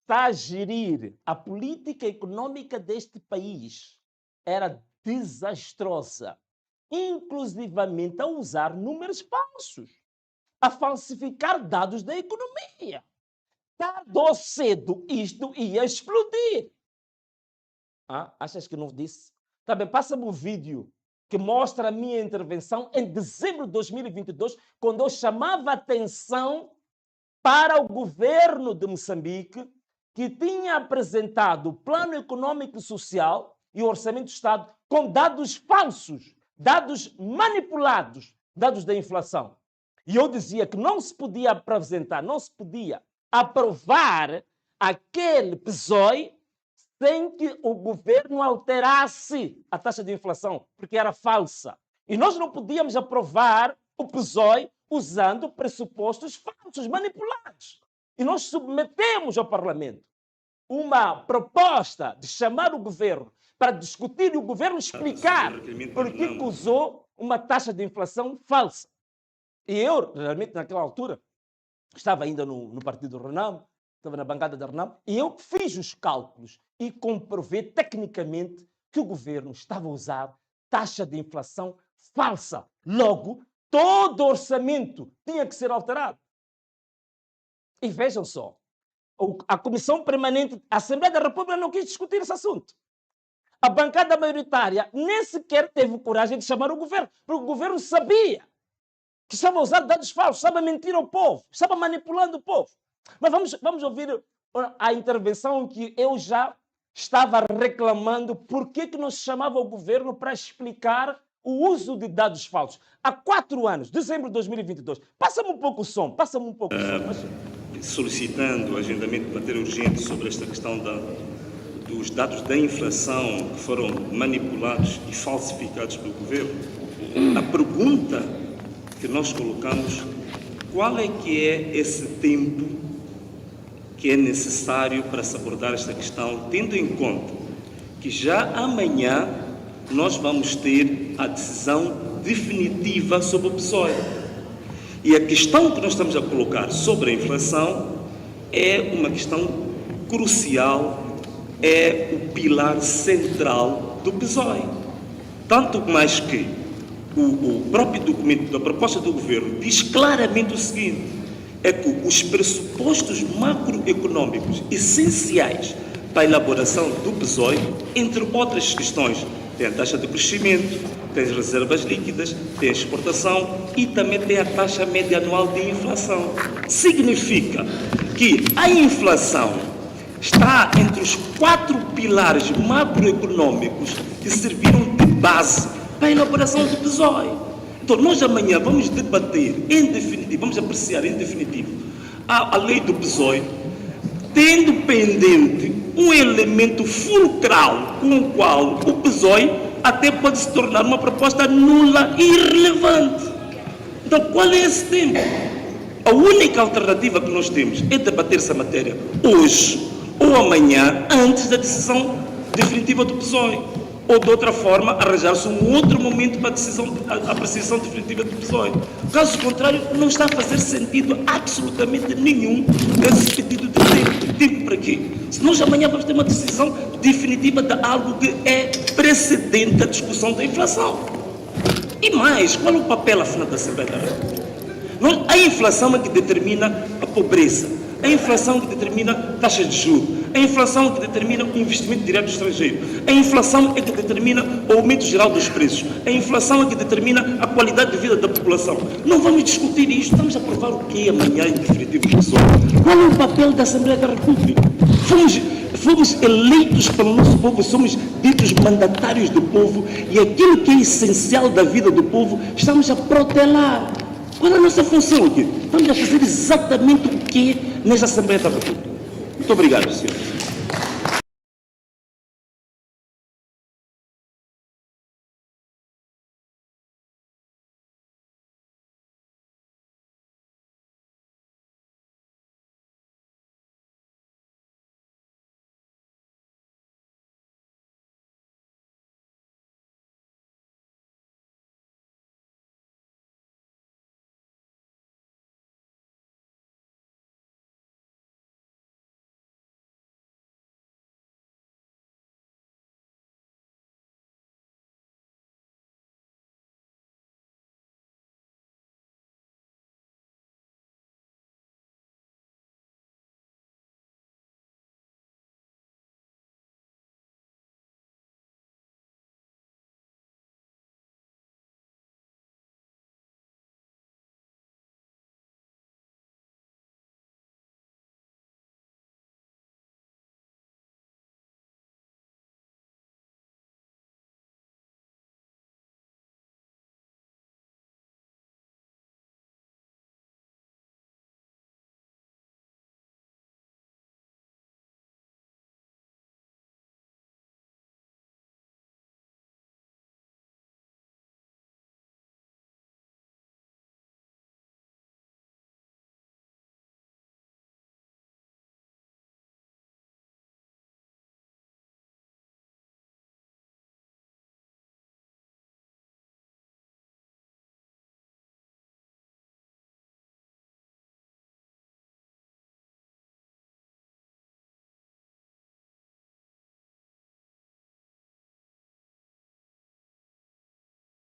está a gerir a política econômica deste país, era desastrosa, inclusivamente a usar números falsos, a falsificar dados da economia. Tarde ou cedo isto ia explodir. Achas que não disse? Também passa-me um vídeo que mostra a minha intervenção em dezembro de 2022, quando eu chamava a atenção para o governo de Moçambique, que tinha apresentado o Plano Econômico e Social e o Orçamento do Estado com dados falsos, dados manipulados, dados da inflação. E eu dizia que não se podia apresentar, não se podia aprovar aquele PSOE sem que o governo alterasse a taxa de inflação, porque era falsa. E nós não podíamos aprovar o PSOE usando pressupostos falsos, manipulados. E nós submetemos ao Parlamento uma proposta de chamar o governo para discutir e o governo explicar por que usou uma taxa de inflação falsa. E eu, realmente, naquela altura, estava ainda no partido do Renamo, estava na bancada da Renamo, e eu fiz os cálculos e comprovei tecnicamente que o governo estava a usar taxa de inflação falsa. Logo, todo o orçamento tinha que ser alterado. E vejam só, a Comissão Permanente, a Assembleia da República não quis discutir esse assunto. A bancada maioritária nem sequer teve coragem de chamar o governo, porque o governo sabia que estava a usar dados falsos, estava a mentir ao povo, estava manipulando o povo. Mas vamos ouvir a intervenção que eu já estava reclamando por que não se chamava o governo para explicar o uso de dados falsos. Há 4 anos, dezembro de 2022. Passa-me um pouco o som, Solicitando o agendamento de matéria urgente sobre esta questão dos dados da inflação que foram manipulados e falsificados pelo governo. A pergunta que nós colocamos, qual é que é esse tempo que é necessário para se abordar esta questão, tendo em conta que já amanhã nós vamos ter a decisão definitiva sobre o PSOE. E a questão que nós estamos a colocar sobre a inflação é uma questão crucial, é o pilar central do PSOE. Tanto mais que o próprio documento da proposta do governo diz claramente o seguinte, é que os pressupostos macroeconômicos essenciais para a elaboração do PSOE, entre outras questões, tem a taxa de crescimento, tem as reservas líquidas, tem a exportação e também tem a taxa média anual de inflação. Significa que a inflação está entre os 4 pilares macroeconômicos que serviram de base para a elaboração do PSOE. Então, nós amanhã vamos debater em definitivo, vamos apreciar em definitivo a lei do PSOE, tendo pendente um elemento fulcral com o qual o PSOE até pode se tornar uma proposta nula e irrelevante. Então, qual é esse tempo? A única alternativa que nós temos é debater essa matéria hoje ou amanhã, antes da decisão definitiva do PSOE. Ou, de outra forma, arranjar-se um outro momento para a apreciação definitiva do PSOE. Caso contrário, não está a fazer sentido absolutamente nenhum esse pedido de tempo. Tempo para quê? Se nós amanhã vamos ter uma decisão definitiva de algo que é precedente da discussão da inflação. E mais, qual é o papel, afinal, da Assembleia da República? A inflação é que determina a pobreza. A inflação que determina a taxa de juros, a inflação que determina o investimento direto estrangeiro, a inflação é que determina o aumento geral dos preços, a inflação é que determina a qualidade de vida da população. Não vamos discutir isto, estamos a provar o que amanhã em definitivo, pessoal. Qual é o papel da Assembleia da República? Fomos eleitos pelo nosso povo, somos ditos mandatários do povo e aquilo que é essencial da vida do povo estamos a protelar. Qual é a nossa função aqui? Estamos a fazer exatamente o que é nesta Assembleia da República. Muito obrigado, senhor.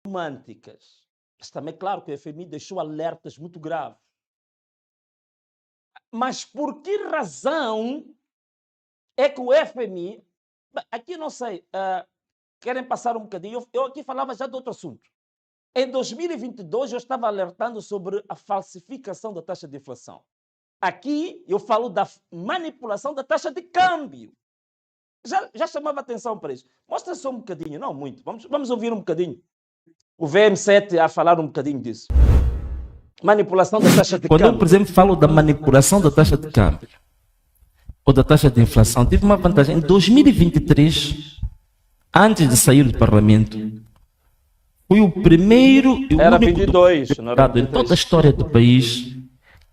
Românticas. Mas também, claro, que o FMI deixou alertas muito graves. Mas por que razão é que o FMI... Aqui não sei, querem passar um bocadinho. Eu aqui falava já de outro assunto. Em 2022 eu estava alertando sobre a falsificação da taxa de inflação. Aqui eu falo da manipulação da taxa de câmbio. Já chamava atenção para isso. Mostra só um bocadinho, não muito. Vamos ouvir um bocadinho. o VM7 a falar um bocadinho disso. Manipulação da taxa de Quando câmbio. eu, por exemplo, falo da manipulação da taxa de câmbio ou da taxa de inflação, tive uma vantagem. Em 2023, antes de sair do Parlamento, fui o primeiro e o Era único 22, não era deputado em 23. toda a história do país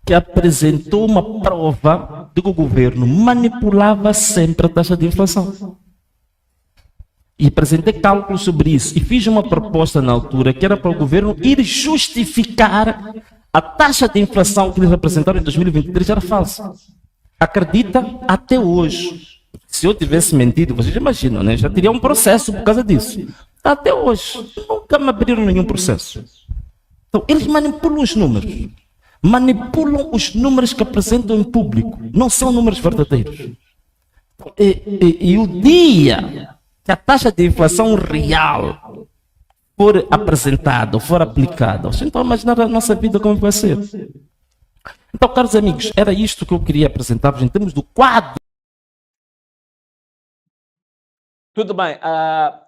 que apresentou uma prova de que o governo manipulava sempre a taxa de inflação. E apresentei cálculos sobre isso. E fiz uma proposta na altura que era para o governo ir justificar a taxa de inflação que eles apresentaram em 2023 era falsa. Acredita? Até hoje. Se eu tivesse mentido, vocês imaginam, né? Já teria um processo por causa disso. Até hoje. Nunca me abriram nenhum processo. Então, eles manipulam os números. Manipulam os números que apresentam em público. Não são números verdadeiros. E o dia que a taxa de inflação real for apresentada, for aplicada, vocês estão a imaginar a nossa vida como vai ser. Então, caros amigos, era isto que eu queria apresentar-vos em termos do quadro. Tudo bem,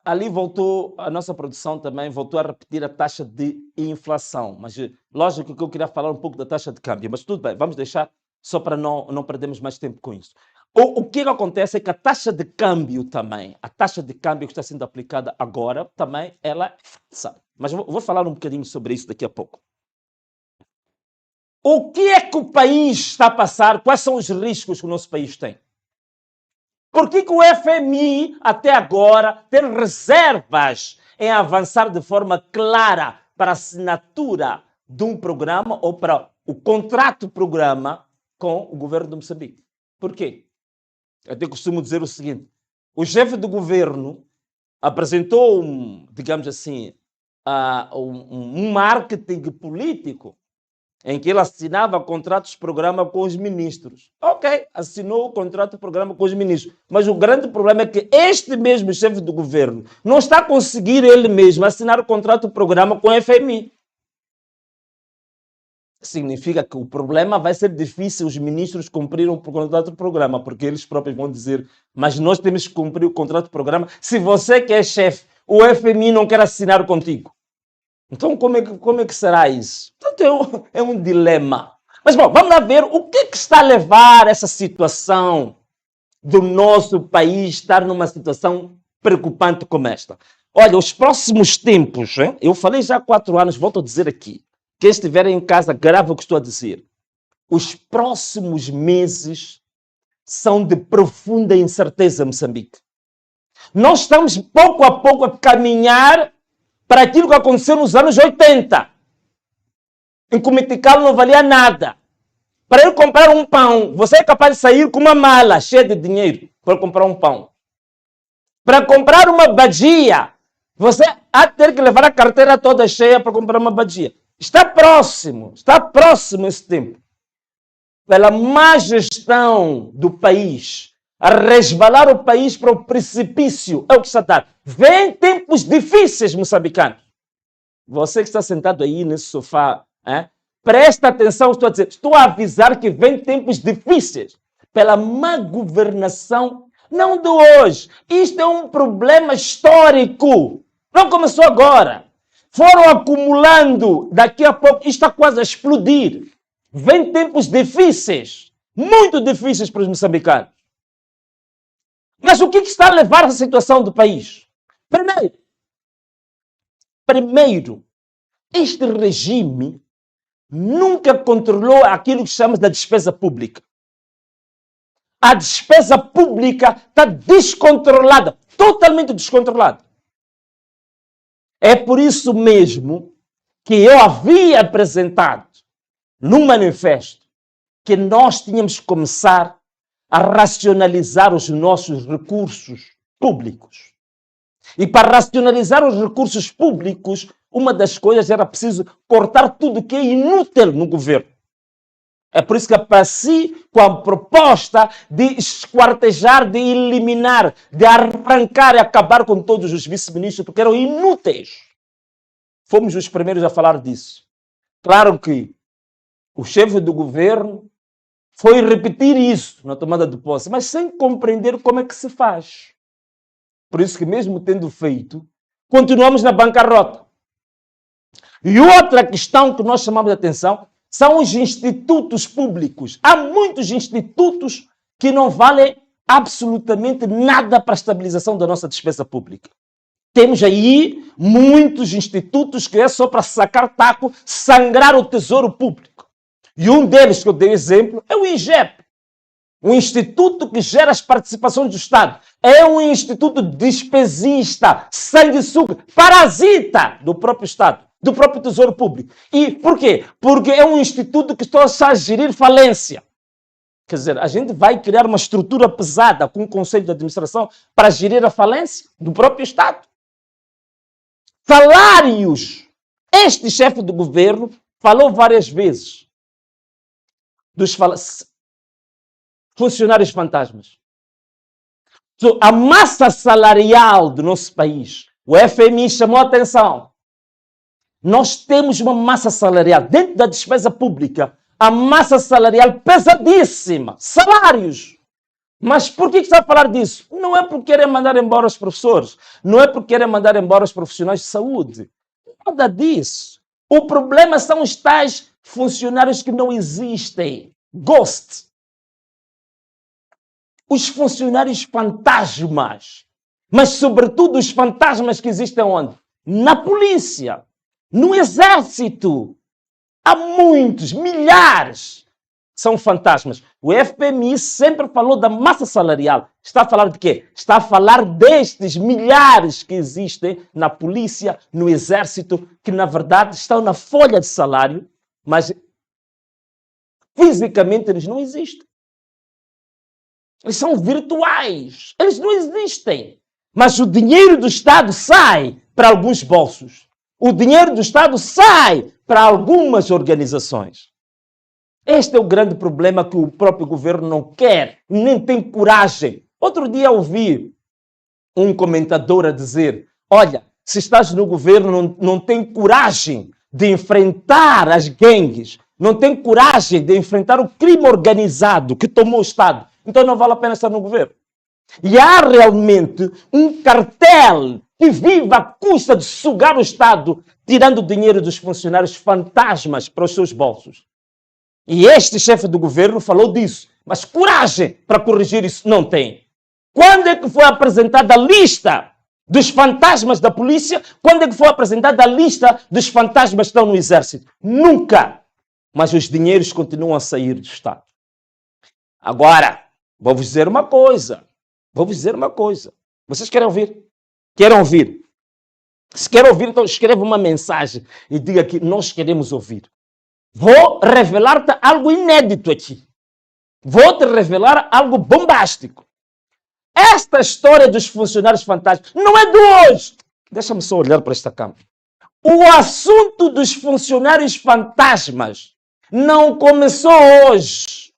ali voltou, a nossa produção também voltou a repetir a taxa de inflação, mas lógico que eu queria falar um pouco da taxa de câmbio, mas tudo bem, vamos deixar só para não perdermos mais tempo com isso. O que acontece é que a taxa de câmbio também, a taxa de câmbio que está sendo aplicada agora, também ela é falsa. Mas vou falar um bocadinho sobre isso daqui a pouco. O que é que o país está a passar? Quais são os riscos que o nosso país tem? Por que o FMI, até agora, tem reservas em avançar de forma clara para a assinatura de um programa ou para o contrato-programa com o governo de Moçambique? Por quê? Eu até costumo dizer o seguinte, o chefe do governo apresentou, digamos assim, um marketing político em que ele assinava contratos-programa com os ministros. Ok, assinou o contrato-programa com os ministros. Mas o grande problema é que este mesmo chefe do governo não está a conseguir ele mesmo assinar o contrato-programa com o FMI. Significa que o problema vai ser difícil os ministros cumprirem o contrato-programa, porque eles próprios vão dizer, mas nós temos que cumprir o contrato-programa se você que é chefe, o FMI não quer assinar contigo. Então, como é que será isso? Portanto, é um dilema. Mas, bom, vamos lá ver o que está a levar essa situação do nosso país estar numa situação preocupante como esta. Olha, os próximos tempos, eu falei já há 4 anos, volto a dizer aqui, quem estiver em casa, grava o que estou a dizer. Os próximos meses são de profunda incerteza em Moçambique. Nós estamos, pouco a pouco, a caminhar para aquilo que aconteceu nos anos 80. Em que o meticalo não valia nada. Para ele comprar um pão, você é capaz de sair com uma mala cheia de dinheiro para comprar um pão. Para comprar uma badia, você há de ter que levar a carteira toda cheia para comprar uma badia. Está próximo esse tempo. Pela má gestão do país, a resvalar o país para o precipício, é o que está a dar. Vem tempos difíceis, moçambicanos. Você que está sentado aí nesse sofá, presta atenção, estou a avisar que vem tempos difíceis pela má governação, não de hoje. Isto é um problema histórico. Não começou agora. Foram acumulando, daqui a pouco, isto está quase a explodir. Vem tempos difíceis, muito difíceis para os moçambicanos. Mas o que está a levar à situação do país? Primeiro, este regime nunca controlou aquilo que chamamos da despesa pública. A despesa pública está descontrolada, totalmente descontrolada. É por isso mesmo que eu havia apresentado num manifesto que nós tínhamos que começar a racionalizar os nossos recursos públicos. E para racionalizar os recursos públicos, uma das coisas era preciso cortar tudo que é inútil no governo. É por isso que apareci com a proposta de esquartejar, de eliminar, de arrancar e acabar com todos os vice-ministros, porque eram inúteis. Fomos os primeiros a falar disso. Claro que o chefe do governo foi repetir isso na tomada de posse, mas sem compreender como é que se faz. Por isso que mesmo tendo feito, continuamos na bancarrota. E outra questão que nós chamamos de atenção são os institutos públicos. Há muitos institutos que não valem absolutamente nada para a estabilização da nossa despesa pública. Temos aí muitos institutos que é só para sacar taco, sangrar o tesouro público. E um deles que eu dei exemplo é o IGEP, um instituto que gera as participações do Estado. É um instituto despesista, sanguessuga, parasita do próprio Estado, do próprio tesouro público. E por quê? Porque é um instituto que está a gerir falência. Quer dizer, a gente vai criar uma estrutura pesada com o Conselho de Administração para gerir a falência do próprio Estado. Salários. Este chefe do governo falou várias vezes dos funcionários fantasmas. A massa salarial do nosso país, o FMI chamou a atenção. Nós temos uma massa salarial dentro da despesa pública, a massa salarial pesadíssima, salários. Mas por que está a falar disso? Não é porque querem mandar embora os professores, não é porque querem mandar embora os profissionais de saúde. Nada disso. O problema são os tais funcionários que não existem. Ghost. Os funcionários fantasmas. Mas, sobretudo, os fantasmas que existem onde? Na polícia, no exército. Há muitos, milhares, são fantasmas. O FMI sempre falou da massa salarial. Está a falar de quê? Está a falar destes milhares que existem na polícia, no exército, que na verdade estão na folha de salário, mas fisicamente eles não existem. Eles são virtuais. Eles não existem. Mas o dinheiro do Estado sai para alguns bolsos. O dinheiro do Estado sai para algumas organizações. Este é o grande problema que o próprio governo não quer, nem tem coragem. Outro dia ouvi um comentador a dizer, olha, se estás no governo não tem coragem de enfrentar as gangues, não tem coragem de enfrentar o crime organizado que tomou o Estado, então não vale a pena estar no governo. E há realmente um cartel que vive à custa de sugar o Estado, tirando o dinheiro dos funcionários fantasmas para os seus bolsos. E este chefe do governo falou disso. Mas coragem para corrigir isso não tem. Quando é que foi apresentada a lista dos fantasmas da polícia? Quando é que foi apresentada a lista dos fantasmas que estão no exército? Nunca. Mas os dinheiros continuam a sair do Estado. Agora, vou-vos dizer uma coisa. Vocês querem ouvir? Querem ouvir? Se querem ouvir, então escreva uma mensagem e diga que nós queremos ouvir. Vou revelar-te algo inédito aqui. Vou-te revelar algo bombástico. Esta história dos funcionários fantasmas não é de hoje. Deixa-me só olhar para esta câmera. O assunto dos funcionários fantasmas não começou hoje.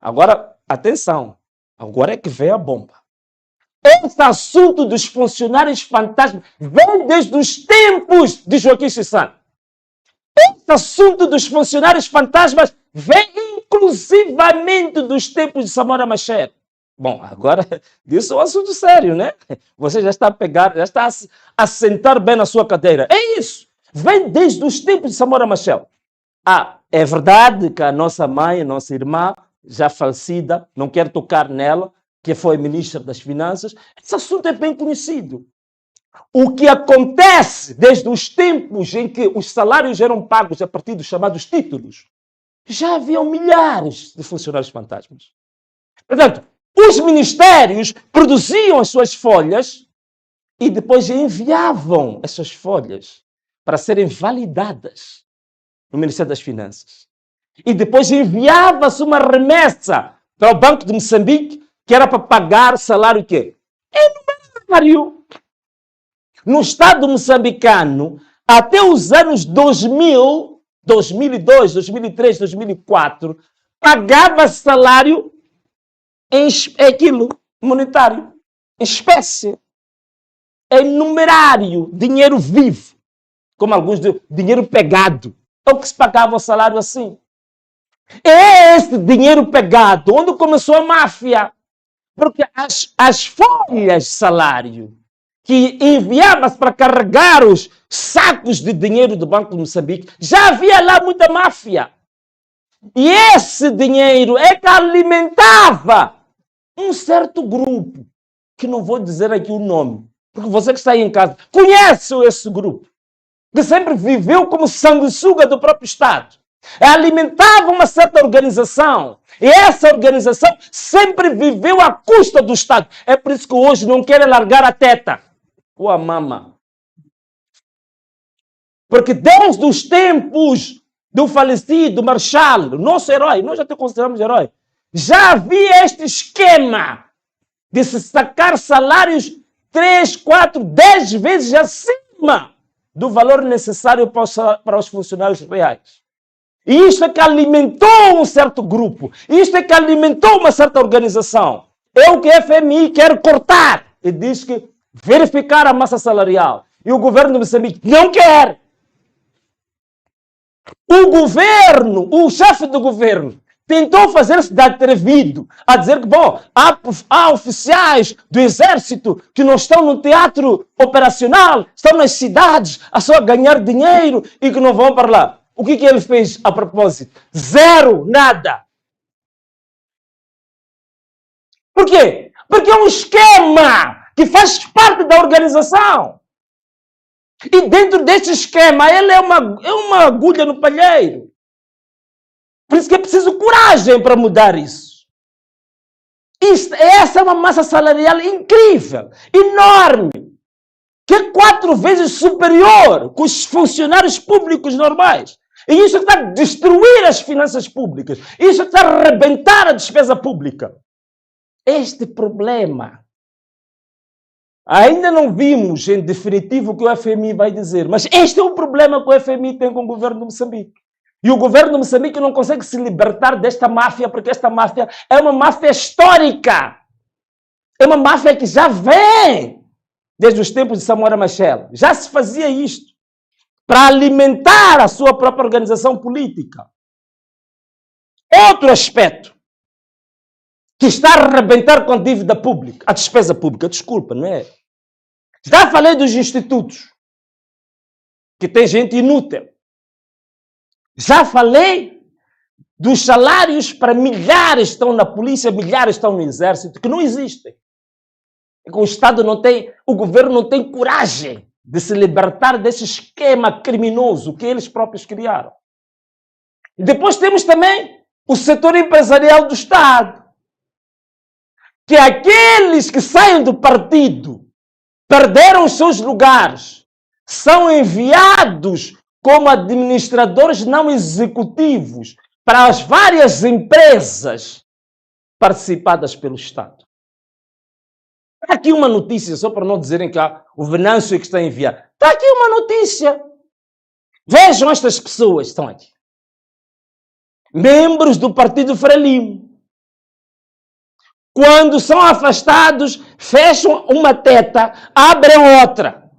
Agora, atenção. Agora é que vem a bomba. Esse assunto dos funcionários fantasmas vem desde os tempos de Joaquim Chissano. Esse assunto dos funcionários fantasmas vem inclusivamente dos tempos de Samora Machel. Bom, agora, isso é um assunto sério, né? Você já está a pegar, já está a sentar bem na sua cadeira. É isso. Vem desde os tempos de Samora Machel. Ah, é verdade que a nossa mãe, a nossa irmã, já falecida, não quero tocar nela, que foi ministra das Finanças. Esse assunto é bem conhecido. O que acontece desde os tempos em que os salários eram pagos a partir dos chamados títulos, já haviam milhares de funcionários fantasmas. Portanto, os ministérios produziam as suas folhas e depois enviavam essas folhas para serem validadas no Ministério das Finanças. E depois enviava-se uma remessa para o Banco de Moçambique, que era para pagar salário quê? Enumerário. No Estado moçambicano, até os anos 2000, 2002, 2003, 2004, pagava salário em aquilo, monetário, em espécie, em numerário, dinheiro vivo, como alguns dizem, dinheiro pegado. É o que se pagava o salário assim. É esse dinheiro pegado onde começou a máfia. Porque as folhas de salário que enviava-se para carregar os sacos de dinheiro do Banco de Moçambique, já havia lá muita máfia. E esse dinheiro é que alimentava um certo grupo, que não vou dizer aqui o nome, porque você que está aí em casa conhece esse grupo, que sempre viveu como sanguessuga do próprio Estado. Alimentava uma certa organização. E essa organização sempre viveu à custa do Estado. É por isso que hoje não querem largar a teta ou a mama. Porque desde os tempos do falecido Marshall, nosso herói, nós já te consideramos herói, já havia este esquema de se sacar salários 3, 4, 10 vezes acima do valor necessário para os funcionários reais. E isto é que alimentou um certo grupo. Isto é que alimentou uma certa organização. É o que a FMI quer cortar. E diz que verificar a massa salarial. E o governo de Moçambique não quer. O governo, o chefe do governo, tentou fazer-se de atrevido a dizer que, bom, há oficiais do exército que não estão no teatro operacional, estão nas cidades a só ganhar dinheiro e que não vão para lá. O que ele fez a propósito? Zero, nada. Por quê? Porque é um esquema que faz parte da organização. E dentro deste esquema, ele é uma agulha no palheiro. Por isso que é preciso coragem para mudar isso. Essa é uma massa salarial incrível, enorme, que é 4 vezes superior que os funcionários públicos normais. E isso está a destruir as finanças públicas. Isso está a arrebentar a despesa pública. Este problema, ainda não vimos em definitivo o que o FMI vai dizer, mas este é o problema que o FMI tem com o governo de Moçambique. E o governo de Moçambique não consegue se libertar desta máfia, porque esta máfia é uma máfia histórica. É uma máfia que já vem desde os tempos de Samora Machel. Já se fazia isto para alimentar a sua própria organização política. Outro aspecto que está a arrebentar com a dívida pública, a despesa pública, desculpa, não é? Já falei dos institutos, que tem gente inútil. Já falei dos salários para milhares estão na polícia, milhares estão no exército, que não existem. O Estado não tem, o governo não tem coragem de se libertar desse esquema criminoso que eles próprios criaram. E depois temos também o setor empresarial do Estado, que aqueles que saem do partido, perderam os seus lugares, são enviados como administradores não executivos para as várias empresas participadas pelo Estado. Está aqui uma notícia, só para não dizerem que o Venâncio é que está a enviar. Está aqui uma notícia. Vejam estas pessoas que estão aqui. Membros do Partido Frelimo. Quando são afastados, fecham uma teta, abrem outra.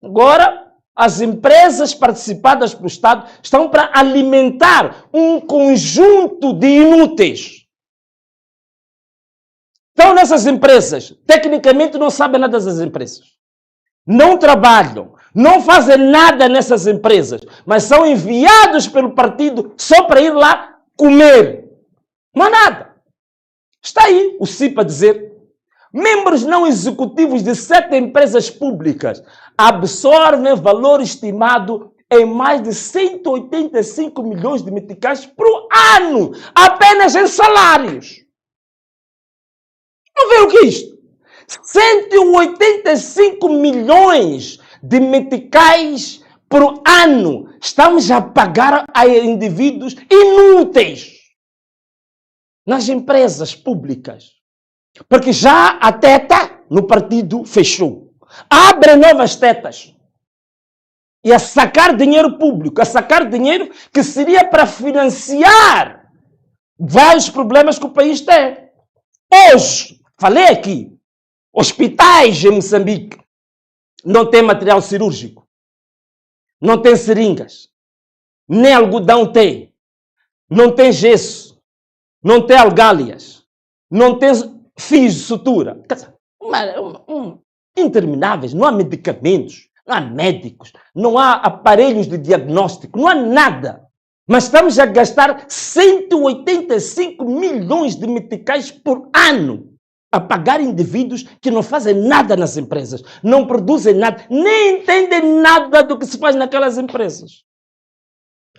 Agora, as empresas participadas pelo Estado estão para alimentar um conjunto de inúteis. Estão nessas empresas, tecnicamente não sabem nada das empresas. Não trabalham, não fazem nada nessas empresas, mas são enviados pelo partido só para ir lá comer. Não há nada. Está aí o CIP a dizer: membros não executivos de 7 empresas públicas absorvem valor estimado em mais de 185 milhões de meticais por ano, apenas em salários. Vamos ver o que é isto? 185 milhões de meticais por ano estamos a pagar a indivíduos inúteis nas empresas públicas. Porque já a teta no partido fechou. Abre novas tetas. E a sacar dinheiro público, a sacar dinheiro que seria para financiar vários problemas que o país tem. Hoje, falei aqui, hospitais em Moçambique não tem material cirúrgico, não tem seringas, nem algodão tem, não tem gesso, não tem algálias, não tem fios de sutura. intermináveis. Não há medicamentos, não há médicos, não há aparelhos de diagnóstico, não há nada. Mas estamos a gastar 185 milhões de meticais por ano a pagar indivíduos que não fazem nada nas empresas, não produzem nada, nem entendem nada do que se faz naquelas empresas.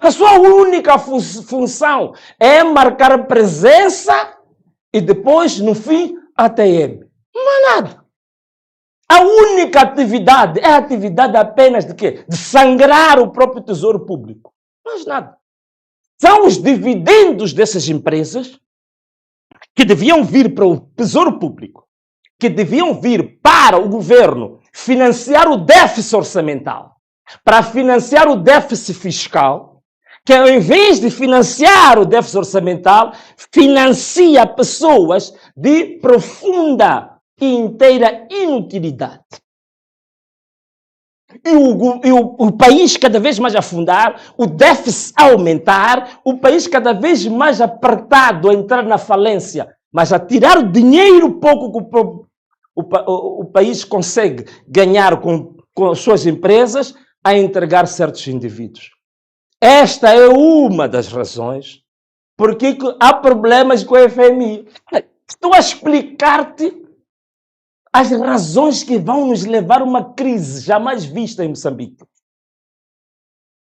A sua única função é marcar presença e depois, no fim, ATM. Não há nada. A única atividade é a atividade apenas de quê? De sangrar o próprio tesouro público. Mais nada. São os dividendos dessas empresas que deviam vir para o tesouro público, que deviam vir para o governo financiar o déficit orçamental, para financiar o déficit fiscal, que ao invés de financiar o déficit orçamental, financia pessoas de profunda e inteira inutilidade. E o país cada vez mais afundar, o déficit aumentar, o país cada vez mais apertado a entrar na falência, mas a tirar o dinheiro pouco que o país consegue ganhar com as suas empresas a entregar certos indivíduos. Esta é uma das razões porque há problemas com o FMI. Estou a explicar-te as razões que vão nos levar a uma crise jamais vista em Moçambique.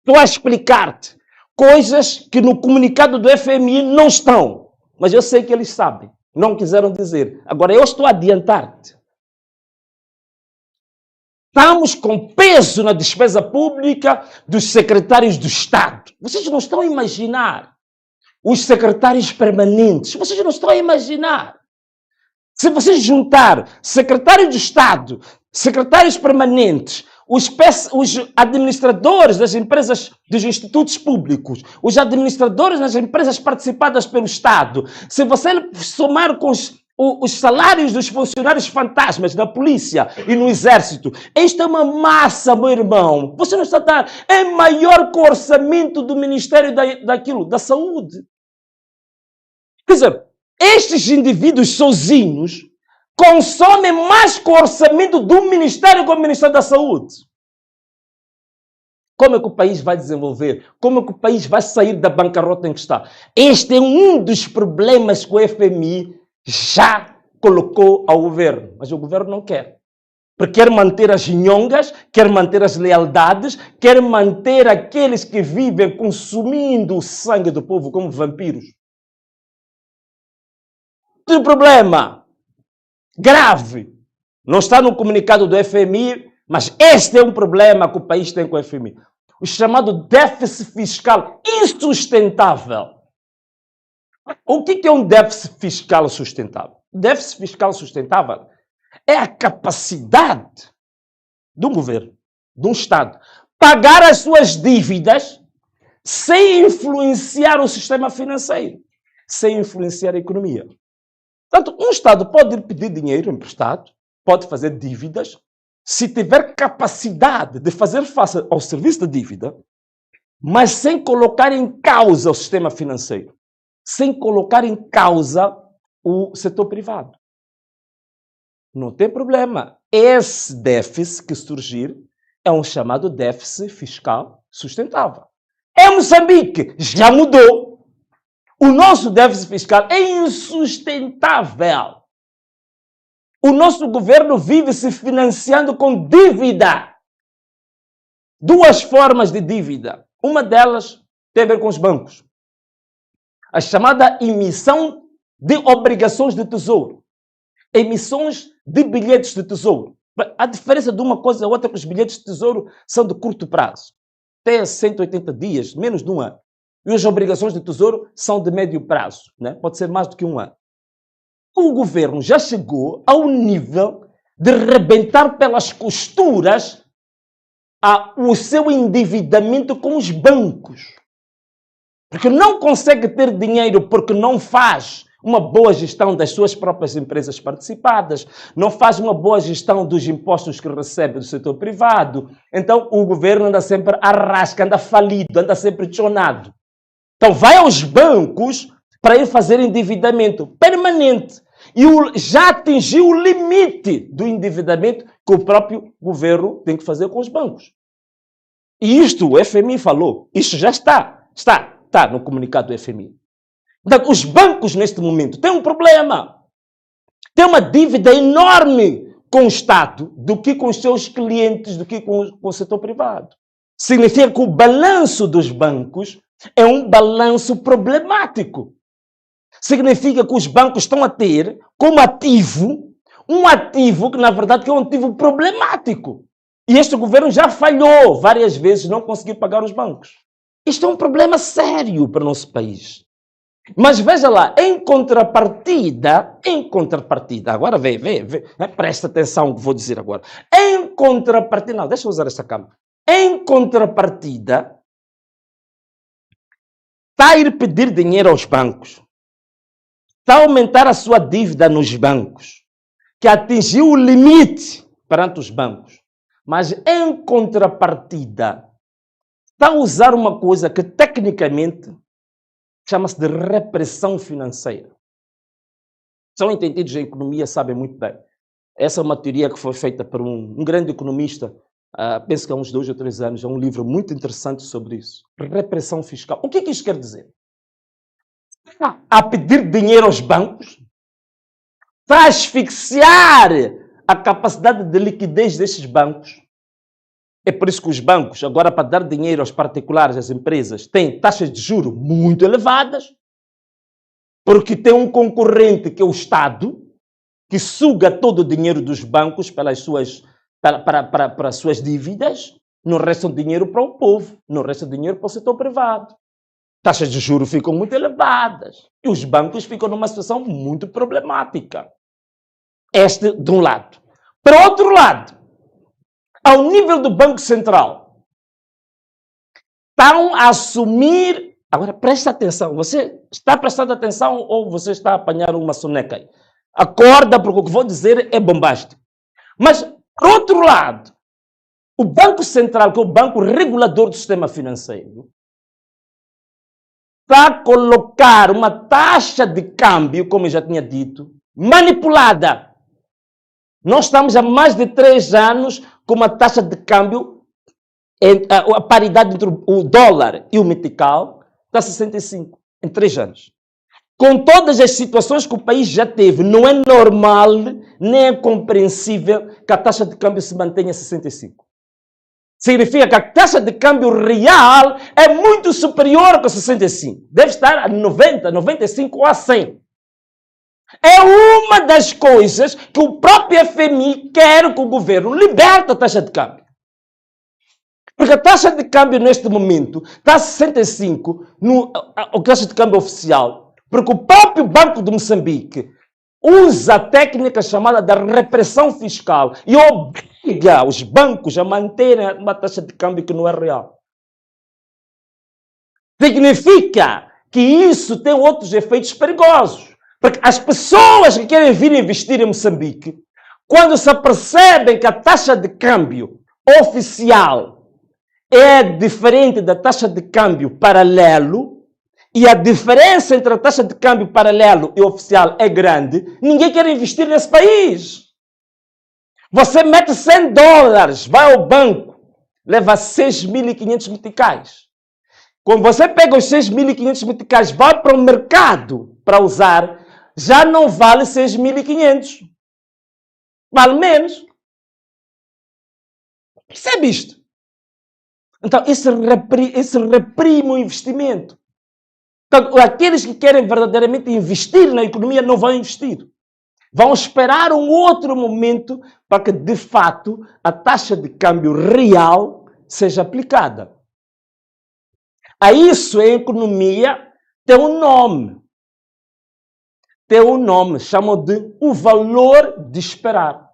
Estou a explicar-te coisas que no comunicado do FMI não estão, mas eu sei que eles sabem, não quiseram dizer. Agora eu estou a adiantar-te. Estamos com peso na despesa pública dos secretários do Estado. Vocês não estão a imaginar. Os secretários permanentes, vocês não estão a imaginar. Se vocês juntar secretários de Estado, secretários permanentes, os administradores das empresas, dos institutos públicos, os administradores das empresas participadas pelo Estado, se você somar com os salários dos funcionários fantasmas na polícia e no exército, esta é uma massa, meu irmão. Você não está a dar, é maior que o orçamento do Ministério da Saúde. Quer dizer, estes indivíduos sozinhos consomem mais que o orçamento do Ministério com o Ministério da Saúde. Como é que o país vai desenvolver? Como é que o país vai sair da bancarrota em que está? Este é um dos problemas que o FMI já colocou ao governo. Mas o governo não quer. Porque quer manter as nhongas, quer manter as lealdades, quer manter aqueles que vivem consumindo o sangue do povo como vampiros. Outro problema grave, não está no comunicado do FMI, mas este é um problema que o país tem com o FMI. O chamado déficit fiscal insustentável. O que é um déficit fiscal sustentável? Déficit fiscal sustentável é a capacidade de um governo, de um Estado, pagar as suas dívidas sem influenciar o sistema financeiro, sem influenciar a economia. Portanto, um Estado pode ir pedir dinheiro emprestado, pode fazer dívidas, se tiver capacidade de fazer face ao serviço de dívida, mas sem colocar em causa o sistema financeiro, sem colocar em causa o setor privado. Não tem problema. Esse déficit que surgir é um chamado déficit fiscal sustentável. Em Moçambique já mudou. O nosso déficit fiscal é insustentável. O nosso governo vive se financiando com dívida. Duas formas de dívida. Uma delas tem a ver com os bancos. A chamada emissão de obrigações de tesouro. Emissões de bilhetes de tesouro. A diferença de uma coisa a outra é que os bilhetes de tesouro são de curto prazo. Até 180 dias, menos de um ano. E as obrigações de tesouro são de médio prazo, né? Pode ser mais do que um ano. O governo já chegou ao nível de rebentar pelas costuras o seu endividamento com os bancos. Porque não consegue ter dinheiro porque não faz uma boa gestão das suas próprias empresas participadas, não faz uma boa gestão dos impostos que recebe do setor privado. Então o governo anda sempre arrasca, anda falido, anda sempre tchonado. Então vai aos bancos para ir fazer endividamento permanente. e já atingiu o limite do endividamento que o próprio governo tem que fazer com os bancos. E isto o FMI falou, isto já está no comunicado do FMI. Então, os bancos neste momento têm um problema, têm uma dívida enorme com o Estado do que com os seus clientes, do que com o setor privado. Significa que o balanço dos bancos é um balanço problemático. Significa que os bancos estão a ter como ativo, um ativo que na verdade é um ativo problemático. E este governo já falhou várias vezes, não conseguiu pagar os bancos. Isto é um problema sério para o nosso país. Mas veja lá, em contrapartida, agora vê, presta atenção no que vou dizer agora. Em contrapartida, não, deixa eu usar esta câmera. Em contrapartida, está a ir pedir dinheiro aos bancos, está a aumentar a sua dívida nos bancos, que atingiu o limite perante os bancos. Mas em contrapartida, está a usar uma coisa que tecnicamente chama-se de repressão financeira. São entendidos em economia, sabem muito bem. Essa é uma teoria que foi feita por um grande economista, penso que há uns 2 ou 3 anos, é um livro muito interessante sobre isso. Repressão fiscal. O que é que isto quer dizer? A pedir dinheiro aos bancos, está a asfixiar a capacidade de liquidez destes bancos. É por isso que os bancos, agora para dar dinheiro aos particulares, às empresas, têm taxas de juros muito elevadas, porque tem um concorrente que é o Estado, que suga todo o dinheiro dos bancos para as suas dívidas, não resta dinheiro para o povo, não resta dinheiro para o setor privado. Taxas de juros ficam muito elevadas e os bancos ficam numa situação muito problemática. Este de um lado. Para outro lado, ao nível do Banco Central, estão a assumir... Agora, presta atenção. Você está prestando atenção ou você está a apanhar uma soneca aí? Acorda, porque o que vou dizer é bombástico. Mas, por outro lado, o Banco Central, que é o banco regulador do sistema financeiro, está a colocar uma taxa de câmbio, como eu já tinha dito, manipulada. Nós estamos há mais de 3 anos com uma taxa de câmbio, a paridade entre o dólar e o metical, está 65 em 3 anos. Com todas as situações que o país já teve, não é normal, nem é compreensível que a taxa de câmbio se mantenha a 65. Significa que a taxa de câmbio real é muito superior que a 65. Deve estar a 90, 95 ou a 100. É uma das coisas que o próprio FMI quer que o governo liberte a taxa de câmbio. Porque a taxa de câmbio neste momento está a 65, a taxa de câmbio oficial, porque o próprio Banco de Moçambique usa a técnica chamada da repressão fiscal e obriga os bancos a manterem uma taxa de câmbio que não é real. Significa que isso tem outros efeitos perigosos. Porque as pessoas que querem vir investir em Moçambique, quando se apercebem que a taxa de câmbio oficial é diferente da taxa de câmbio paralelo, e a diferença entre a taxa de câmbio paralelo e oficial é grande, ninguém quer investir nesse país. Você mete $100, vai ao banco, leva 6.500 meticais. Quando você pega os 6.500 meticais, vai para o mercado para usar, já não vale 6.500. Vale menos. Percebe isto? Então, isso reprime o investimento. Então, aqueles que querem verdadeiramente investir na economia não vão investir. Vão esperar um outro momento para que, de fato, a taxa de câmbio real seja aplicada. A isso, em economia, tem um nome. Tem um nome, chamam de o valor de esperar.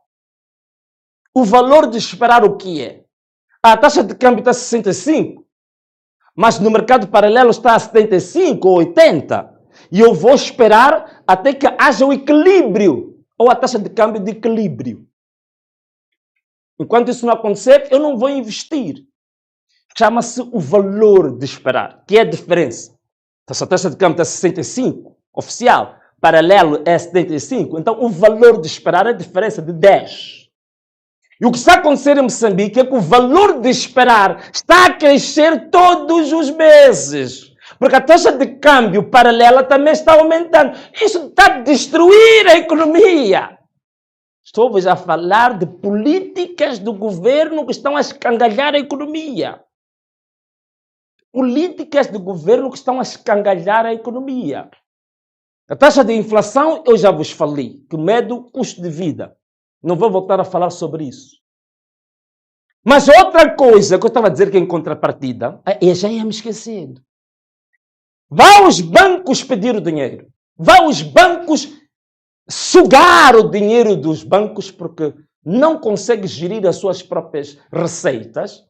O valor de esperar o que é? A taxa de câmbio está a 65, mas no mercado paralelo está a 75 ou 80. E eu vou esperar até que haja o equilíbrio, ou a taxa de câmbio de equilíbrio. Enquanto isso não acontecer, eu não vou investir. Chama-se o valor de esperar, que é a diferença. Então, se a taxa de câmbio está a 65, oficial, paralelo é 75, então o valor de esperar é a diferença de 10. E o que está a acontecer em Moçambique é que o valor de esperar está a crescer todos os meses. Porque a taxa de câmbio paralela também está aumentando. Isso está a destruir a economia. Estou-vos a falar de políticas do governo que estão a escangalhar a economia. Políticas do governo que estão a escangalhar a economia. A taxa de inflação, eu já vos falei, que medo, custo de vida. Não vou voltar a falar sobre isso. Mas outra coisa que eu estava a dizer que em contrapartida, eu já ia me esquecendo. Vá aos bancos pedir o dinheiro. Vá aos bancos sugar o dinheiro dos bancos porque não consegue gerir as suas próprias receitas.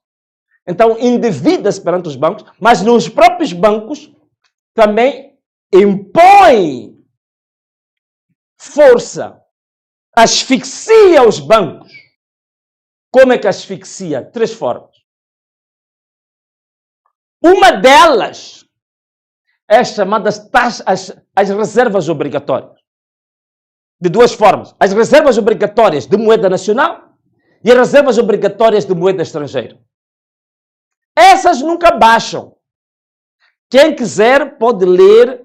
Então, endivida-se perante os bancos, mas nos próprios bancos também impõe força, asfixia os bancos. Como é que asfixia? 3 formas. Uma delas é chamadas as reservas obrigatórias. De 2 formas. As reservas obrigatórias de moeda nacional e as reservas obrigatórias de moeda estrangeira. Essas nunca baixam. Quem quiser pode ler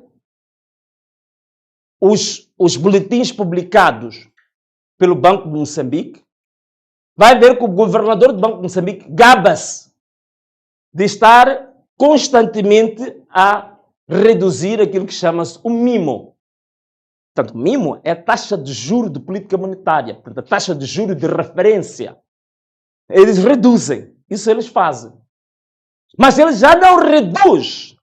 os boletins publicados pelo Banco de Moçambique. Vai ver que o governador do Banco de Moçambique gaba-se de estar constantemente a reduzir aquilo que chama-se o MIMO. Portanto, o MIMO é a taxa de juro de política monetária, portanto, a taxa de juro de referência. Eles reduzem, isso eles fazem. Mas eles já não reduzem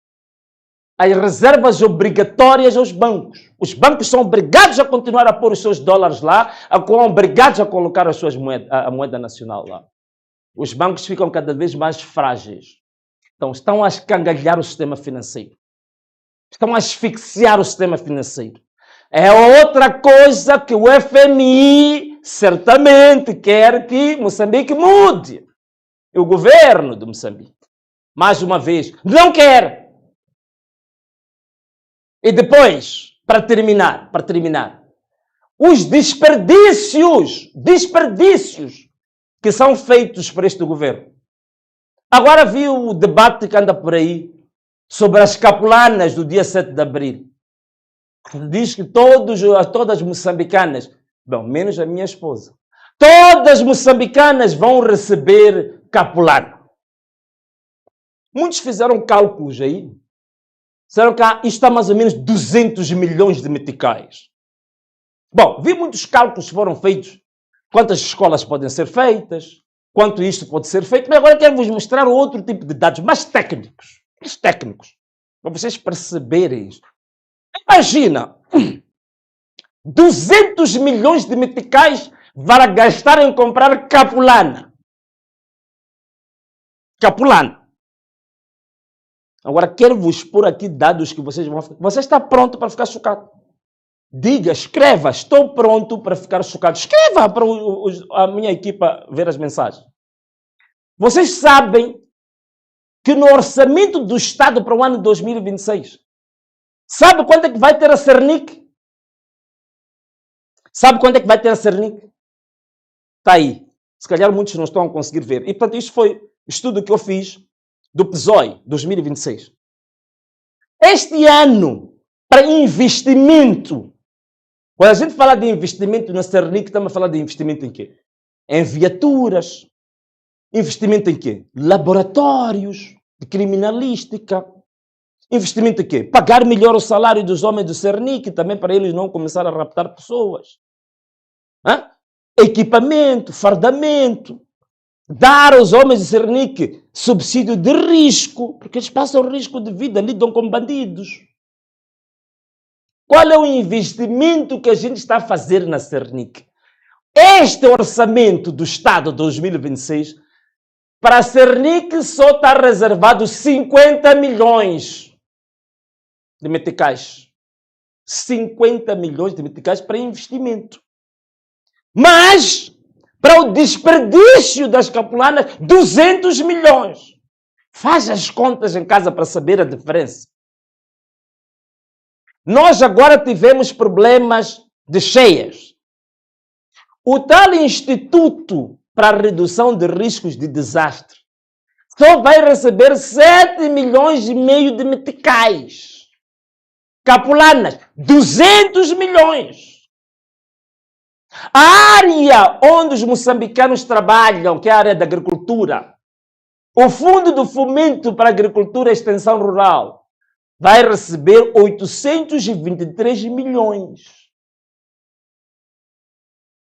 as reservas obrigatórias aos bancos. Os bancos são obrigados a continuar a pôr os seus dólares lá, são obrigados a colocar a moeda nacional lá. Os bancos ficam cada vez mais frágeis. Então, estão a escangalhar o sistema financeiro. Estão a asfixiar o sistema financeiro. É outra coisa que o FMI certamente quer que Moçambique mude. O governo de Moçambique, mais uma vez, não quer. E depois, para terminar, os desperdícios que são feitos por este governo. Agora vi o debate que anda por aí sobre as capulanas do dia 7 de abril. Diz que todas moçambicanas, bom, menos a minha esposa, todas moçambicanas vão receber capulana. Muitos fizeram cálculos aí. Disseram que isto está mais ou menos 200 milhões de meticais. Bom, vi muitos cálculos que foram feitos. Quantas escolas podem ser feitas, quanto isto pode ser feito. Mas agora quero-vos mostrar outro tipo de dados mais técnicos. Para vocês perceberem isto. Imagina, 200 milhões de meticais para gastar em comprar capulana. Capulana. Agora quero-vos pôr aqui dados que vocês vão ficar. Você está pronto para ficar chocado? Diga, escreva, estou pronto para ficar chocado. Escreva para a minha equipa ver as mensagens. Vocês sabem que no orçamento do Estado para o ano 2026, sabe quanto é que vai ter a Cernic? Sabe quanto é que vai ter a Cernic? Está aí. Se calhar muitos não estão a conseguir ver. E, portanto, isto foi estudo que eu fiz do PSOE 2026. Este ano, para investimento, quando a gente fala de investimento na Cernic, estamos a falar de investimento em quê? Em viaturas. Investimento em quê? Laboratórios de criminalística. Investimento em quê? Pagar melhor o salário dos homens do Cernic, também para eles não começarem a raptar pessoas. Equipamento, fardamento. Dar aos homens do Cernic subsídio de risco, porque eles passam risco de vida, lidam com bandidos. Qual é o investimento que a gente está a fazer na Cernic? Este orçamento do Estado 2026, para a Cernic só está reservado 50 milhões de meticais. 50 milhões de meticais para investimento. Mas, para o desperdício das capulanas, 200 milhões. Faz as contas em casa para saber a diferença. Nós agora tivemos problemas de cheias. O tal Instituto para a Redução de Riscos de Desastre só vai receber 7 milhões e meio de meticais. Capulanas, 200 milhões. A área onde os moçambicanos trabalham, que é a área da agricultura, o Fundo do Fomento para a Agricultura e Extensão Rural vai receber 823 milhões.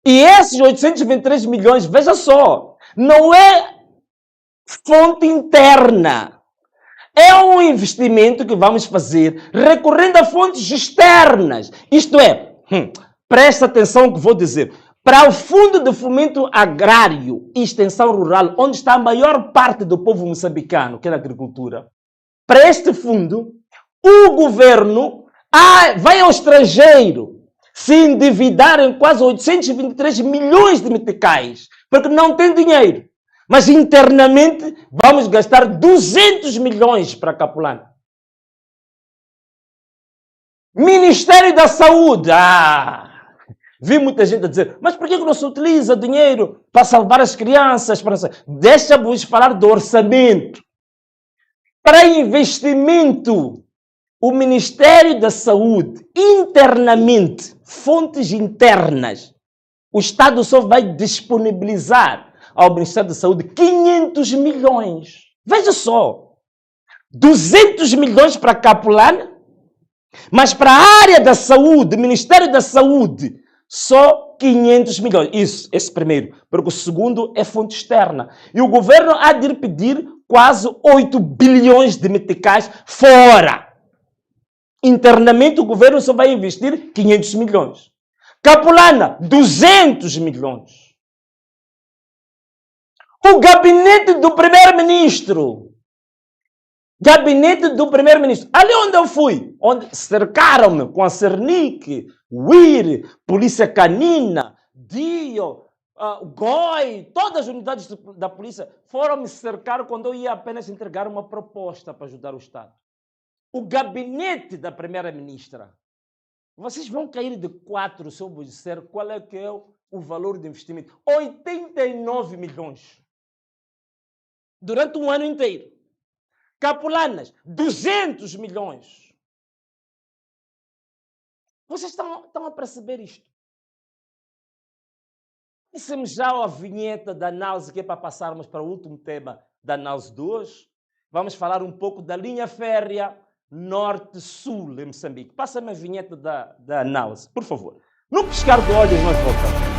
E esses 823 milhões, veja só, não é fonte interna. É um investimento que vamos fazer recorrendo a fontes externas. Isto é, presta atenção no que vou dizer. Para o Fundo de Fomento Agrário e Extensão Rural, onde está a maior parte do povo moçambicano, que é na agricultura, para este fundo, o governo vai ao estrangeiro se endividar em quase 823 milhões de meticais, porque não tem dinheiro. Mas internamente vamos gastar 200 milhões para Capulana. Ministério da Saúde. Vi muita gente a dizer, mas por que não se utiliza dinheiro para salvar as crianças? Deixa-vos falar do orçamento. Para investimento, o Ministério da Saúde, internamente, fontes internas, o Estado só vai disponibilizar ao Ministério da Saúde 500 milhões. Veja só, 200 milhões para Capulana, mas para a área da saúde, Ministério da Saúde, só 500 milhões. Isso, esse primeiro, porque o segundo é fonte externa. E o governo há de pedir quase 8 bilhões de meticais fora. Internamente, o governo só vai investir 500 milhões. Capulana, 200 milhões. O gabinete do primeiro-ministro. Gabinete do primeiro-ministro. Ali onde eu fui, onde cercaram-me com a Cernic, WIR, Polícia Canina, DIO, GOI, todas as unidades da polícia foram me cercar quando eu ia apenas entregar uma proposta para ajudar o Estado. O gabinete da primeira-ministra. Vocês vão cair de 4 se eu vos disser qual é que é o valor de investimento. 89 milhões. Durante um ano inteiro. Capulanas, 200 milhões. Vocês estão a perceber isto? Dissemos já a vinheta da análise, que é para passarmos para o último tema da análise de hoje. Vamos falar um pouco da linha férrea Norte-Sul em Moçambique. Passa-me a vinheta da análise, por favor. No piscar de olhos nós voltamos.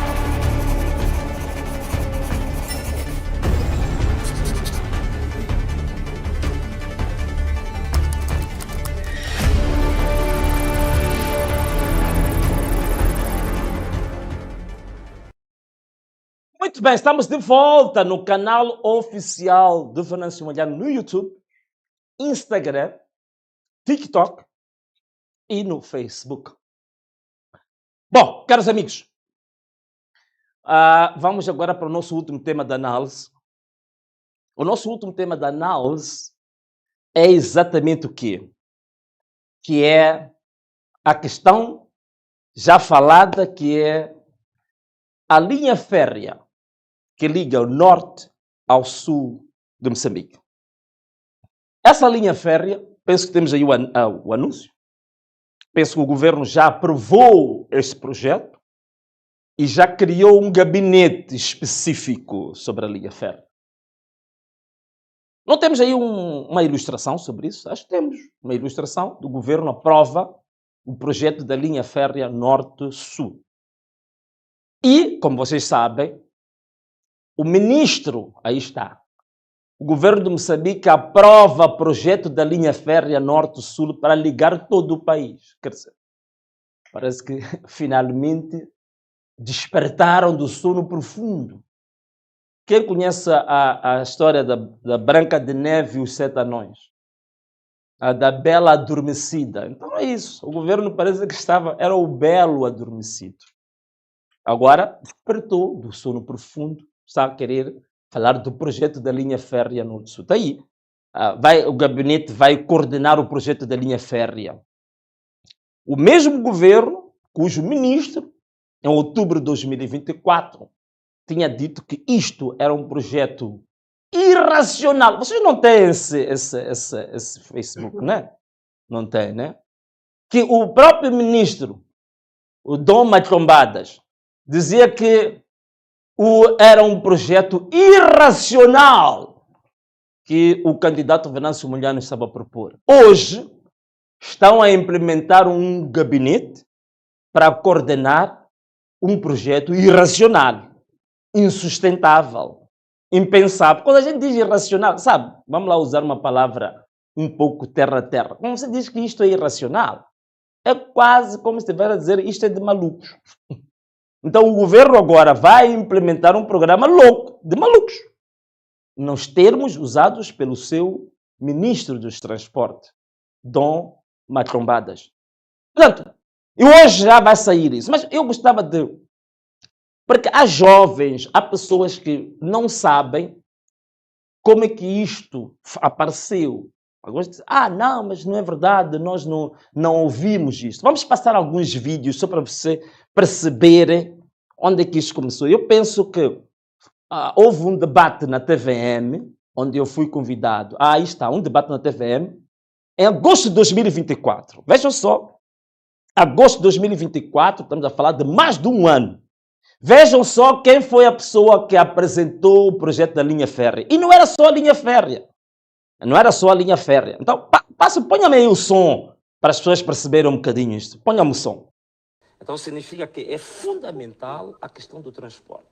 Muito bem, estamos de volta no canal oficial do Venâncio Malhano no YouTube, Instagram, TikTok e no Facebook. Bom, caros amigos, vamos agora para o nosso último tema da análise. O nosso último tema da análise é exatamente o quê? Que é a questão já falada, que é a linha férrea que liga o norte ao sul de Moçambique. Essa linha férrea, penso que temos aí o anúncio, penso que o governo já aprovou este projeto e já criou um gabinete específico sobre a linha férrea. Não temos aí uma ilustração sobre isso? Acho que temos uma ilustração. Do governo aprova o projeto da linha férrea norte-sul. E, como vocês sabem, o ministro, aí está, o governo de Moçambique aprova o projeto da linha férrea norte-sul para ligar todo o país. Quer dizer, parece que finalmente despertaram do sono profundo. Quem conhece a história da Branca de Neve e os 7 anões? A da Bela Adormecida. Então é isso. O governo parece que era o belo adormecido. Agora despertou do sono profundo. Está a querer falar do projeto da linha férrea Norte-Sul. Está aí. O gabinete vai coordenar o projeto da linha férrea. O mesmo governo cujo ministro, em outubro de 2024, tinha dito que isto era um projeto irracional. Vocês não têm esse Facebook, né? Não tem, né? Que o próprio ministro, o Dom Matrombadas, dizia que era um projeto irracional que o candidato Venâncio Mondlane estava a propor. Hoje, estão a implementar um gabinete para coordenar um projeto irracional, insustentável, impensável. Quando a gente diz irracional, sabe, vamos lá usar uma palavra um pouco terra-terra. Quando você diz que isto é irracional, é quase como se estivesse a dizer isto é de malucos. Então o governo agora vai implementar um programa louco, de malucos, nos termos usados pelo seu ministro dos Transportes, Dom Matrombadas. Portanto, e hoje já vai sair isso, mas eu gostava de... Porque há jovens, há pessoas que não sabem como é que isto apareceu. Alguns dizem, não, mas não é verdade, nós não ouvimos isto. Vamos passar alguns vídeos só para você perceberem onde é que isto começou. Eu penso que houve um debate na TVM, onde eu fui convidado. Aí está, um debate na TVM, em agosto de 2024. Vejam só, agosto de 2024, estamos a falar de mais de um ano. Vejam só quem foi a pessoa que apresentou o projeto da linha férrea. E não era só a linha férrea. Não era só a linha férrea. Então, ponha-me aí o som, para as pessoas perceberem um bocadinho isto. Ponha-me o som. Então, significa que é fundamental a questão do transporte.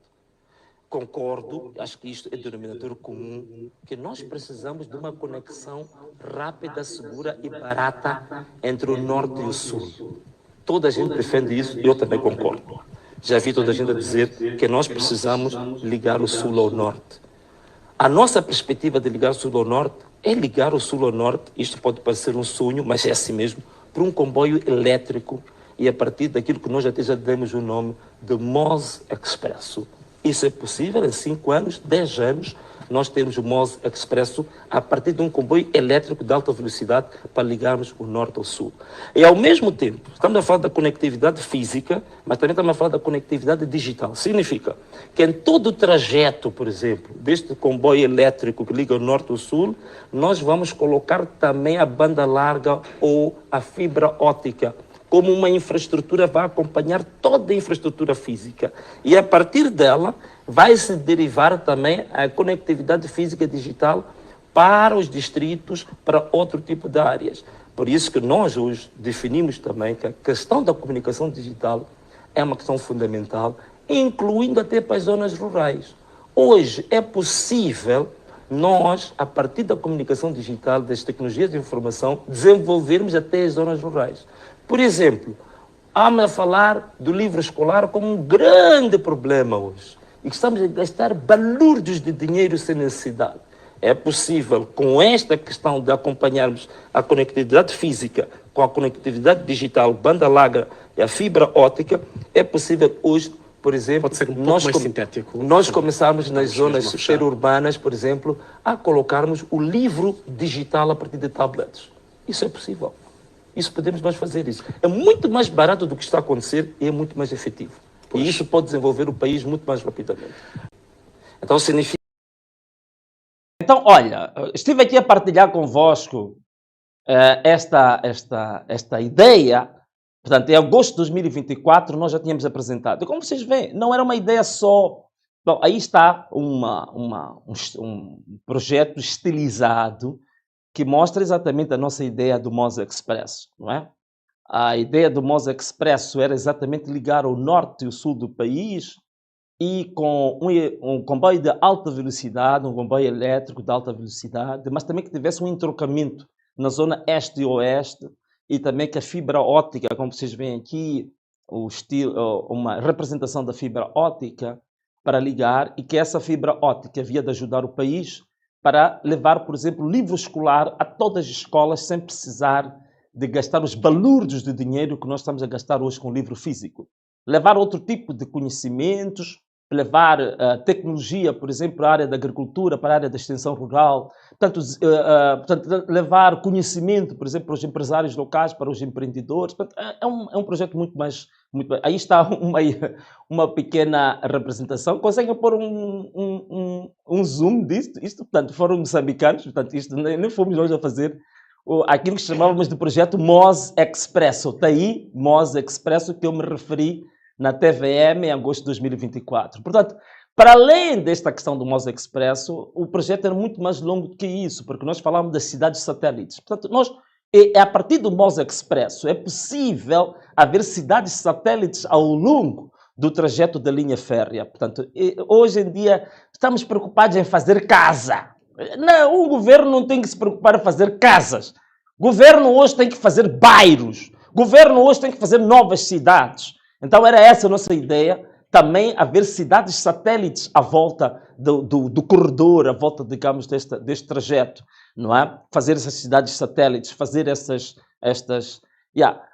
Concordo, acho que isto é denominador comum, que nós precisamos de uma conexão rápida, segura e barata entre o norte e o sul. Toda a gente defende isso e eu também concordo. Já vi toda a gente a dizer que nós precisamos ligar o sul ao norte. A nossa perspectiva de ligar o sul ao norte é ligar o sul ao norte, isto pode parecer um sonho, mas é assim mesmo, por um comboio elétrico e a partir daquilo que nós até já demos o nome de MOS Expresso. Isso é possível em 5 anos, 10 anos, nós temos o MOS Expresso a partir de um comboio elétrico de alta velocidade para ligarmos o norte ao sul. E ao mesmo tempo, estamos a falar da conectividade física, mas também estamos a falar da conectividade digital. Significa que em todo o trajeto, por exemplo, deste comboio elétrico que liga o norte ao sul, nós vamos colocar também a banda larga ou a fibra óptica, como uma infraestrutura vai acompanhar toda a infraestrutura física. E a partir dela vai se derivar também a conectividade física e digital para os distritos, para outro tipo de áreas. Por isso que nós hoje definimos também que a questão da comunicação digital é uma questão fundamental, incluindo até para as zonas rurais. Hoje é possível nós, a partir da comunicação digital, das tecnologias de informação, desenvolvermos até as zonas rurais. Por exemplo, há-me a falar do livro escolar como um grande problema hoje. E estamos a gastar balúrdios de dinheiro sem necessidade. É possível, com esta questão de acompanharmos a conectividade física com a conectividade digital, banda larga e a fibra óptica, é possível hoje, por exemplo, pode ser um pouco mais sintético. Nós começarmos nas zonas superurbanas, por exemplo, a colocarmos o livro digital a partir de tablets. Isso é possível. Isso podemos nós fazer isso. É muito mais barato do que está a acontecer e é muito mais efetivo. E isso pode desenvolver o país muito mais rapidamente. Então, significa... Então, olha, estive aqui a partilhar convosco esta ideia. Portanto, em agosto de 2024, nós já tínhamos apresentado. E como vocês veem, não era uma ideia só... Bom, aí está um projeto estilizado que mostra exatamente a nossa ideia do MOS Expresso, não é? A ideia do MOS Expresso era exatamente ligar o norte e o sul do país e com um comboio de alta velocidade, um comboio elétrico de alta velocidade, mas também que tivesse um entrocamento na zona este e oeste e também que a fibra óptica, como vocês veem aqui, uma representação da fibra óptica para ligar e que essa fibra óptica havia de ajudar o país para levar, por exemplo, livro escolar a todas as escolas sem precisar de gastar os balúrdios de dinheiro que nós estamos a gastar hoje com livro físico. Levar outro tipo de conhecimentos levar tecnologia, por exemplo, para a área da agricultura, para a área da extensão rural, portanto, levar conhecimento, por exemplo, para os empresários locais, para os empreendedores. Portanto, é um projeto muito mais... Aí está uma pequena representação. Conseguem pôr um zoom disto? Isto, portanto, foram moçambicanos, portanto, isto nem fomos nós a fazer aquilo que chamávamos de projeto Moz Expresso. Está aí, Moz Expresso, que eu me referi na TVM em agosto de 2024. Portanto, para além desta questão do Moz Expresso, o projeto era muito mais longo do que isso, porque nós falávamos das cidades satélites. Portanto, a partir do Moz Expresso é possível haver cidades satélites ao longo do trajeto da linha férrea. Portanto, hoje em dia estamos preocupados em fazer casa. Não, o governo não tem que se preocupar em fazer casas. O governo hoje tem que fazer bairros. O governo hoje tem que fazer novas cidades. Então era essa a nossa ideia, também haver cidades satélites à volta do corredor, à volta, digamos, deste trajeto, não é? Fazer essas cidades satélites, fazer estas...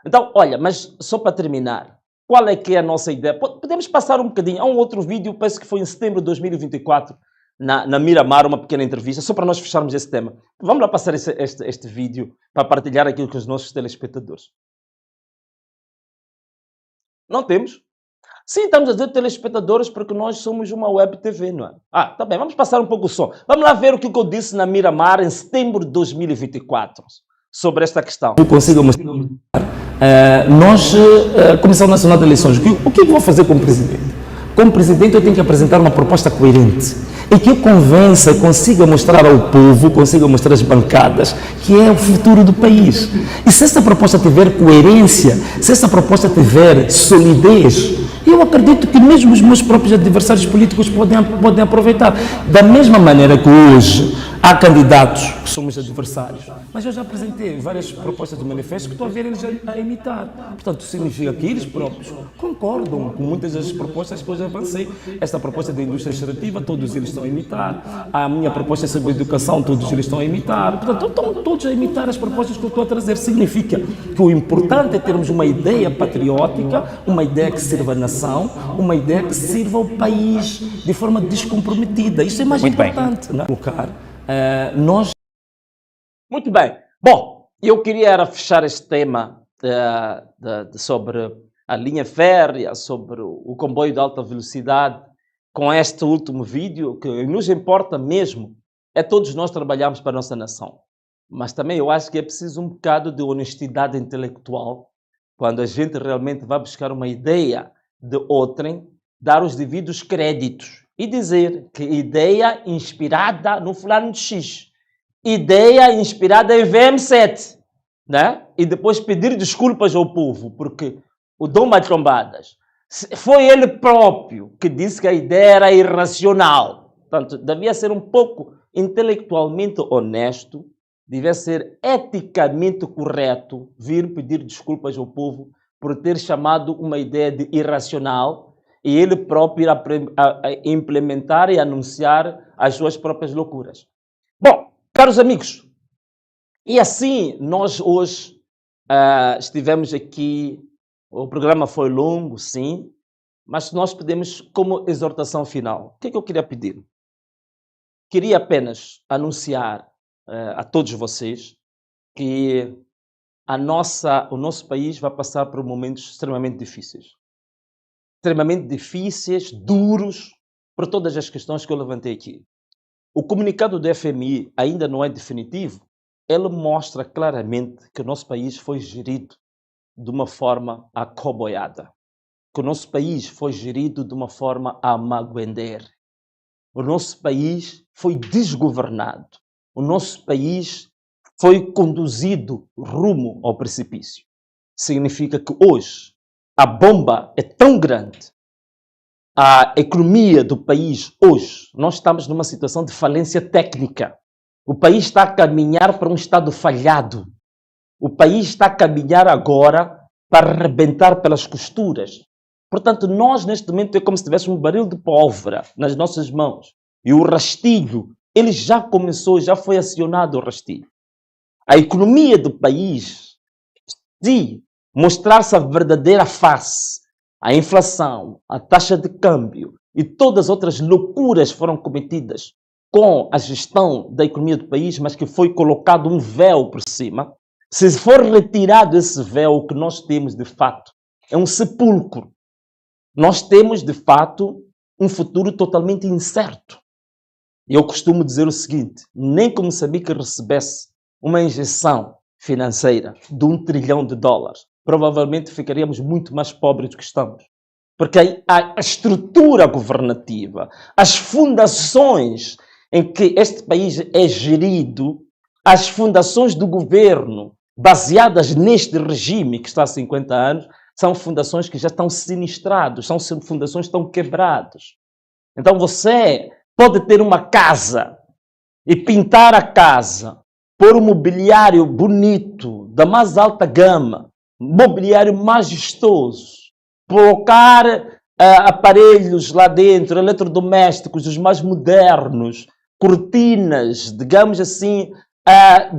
Então, olha, mas só para terminar, qual é que é a nossa ideia? Podemos passar um bocadinho, há um outro vídeo, penso que foi em setembro de 2024, na Miramar, uma pequena entrevista, só para nós fecharmos esse tema. Vamos lá passar este vídeo para partilhar aquilo com os nossos telespectadores. Não temos? Sim, estamos a dizer telespectadores porque nós somos uma web TV, não é? Tá bem, vamos passar um pouco o som. Vamos lá ver o que eu disse na Miramar em setembro de 2024 sobre esta questão. Eu consigo mostrar. Comissão Nacional de Eleições, o que eu vou fazer como presidente? Como presidente eu tenho que apresentar uma proposta coerente e que eu convença, consiga mostrar ao povo, consiga mostrar às bancadas que é o futuro do país. E se essa proposta tiver coerência, se essa proposta tiver solidez, eu acredito que mesmo os meus próprios adversários políticos podem aproveitar. Da mesma maneira que hoje há candidatos que somos adversários, mas eu já apresentei várias propostas de manifesto que estou a ver eles a imitar. Portanto, significa que eles próprios concordam com muitas das propostas que eu já avancei. Esta proposta da indústria extrativa, todos eles estão a imitar. A minha proposta sobre educação, todos eles estão a imitar. Portanto, estão todos a imitar as propostas que eu estou a trazer. Significa que o importante é termos uma ideia patriótica, uma ideia que sirva a nação, uma ideia que sirva ao país de forma descomprometida. Isso é mais importante, não é? Muito bem. Bom, eu queria fechar este tema sobre a linha férrea, sobre o comboio de alta velocidade, com este último vídeo, que nos importa mesmo é todos nós trabalharmos para a nossa nação. Mas também eu acho que é preciso um bocado de honestidade intelectual, quando a gente realmente vai buscar uma ideia de outrem, dar os devidos créditos e dizer que ideia inspirada no fulano de X, ideia inspirada em VM7, né? E depois pedir desculpas ao povo, porque o Dom Matrombadas foi ele próprio que disse que a ideia era irracional. Portanto, devia ser um pouco intelectualmente honesto, devia ser eticamente correto vir pedir desculpas ao povo por ter chamado uma ideia de irracional e ele próprio ir a implementar e anunciar as suas próprias loucuras. Bom, caros amigos, e assim nós hoje estivemos aqui, o programa foi longo, sim, mas nós pedimos como exortação final. O que é que eu queria pedir? Queria apenas anunciar a todos vocês que o nosso país vai passar por momentos extremamente difíceis, duros, por todas as questões que eu levantei aqui. O comunicado do FMI ainda não é definitivo, ele mostra claramente que o nosso país foi gerido de uma forma acoboiada, que o nosso país foi gerido de uma forma a maguender. O nosso país foi desgovernado, o nosso país foi conduzido rumo ao precipício. Significa que hoje a bomba é tão grande, a economia do país hoje, nós estamos numa situação de falência técnica. O país está a caminhar para um estado falhado. O país está a caminhar agora para arrebentar pelas costuras. Portanto, nós neste momento é como se tivéssemos um barril de pólvora nas nossas mãos. E o rastilho, ele já começou, já foi acionado o rastilho. A economia do país, se mostrar-se a verdadeira face, a inflação, a taxa de câmbio, e todas as outras loucuras foram cometidas com a gestão da economia do país, mas que foi colocado um véu por cima, se for retirado esse véu, o que nós temos de fato é um sepulcro. Nós temos de fato um futuro totalmente incerto. E eu costumo dizer o seguinte: nem que Moçambique recebesse uma injeção financeira de $1 trilhão, provavelmente ficaríamos muito mais pobres do que estamos. Porque a estrutura governativa, as fundações em que este país é gerido, as fundações do governo baseadas neste regime que está há 50 anos, são fundações que já estão sinistradas, são fundações que estão quebradas. Então você pode ter uma casa e pintar a casa, pôr um mobiliário bonito, da mais alta gama, mobiliário majestoso, colocar aparelhos lá dentro, eletrodomésticos, os mais modernos, cortinas, digamos assim,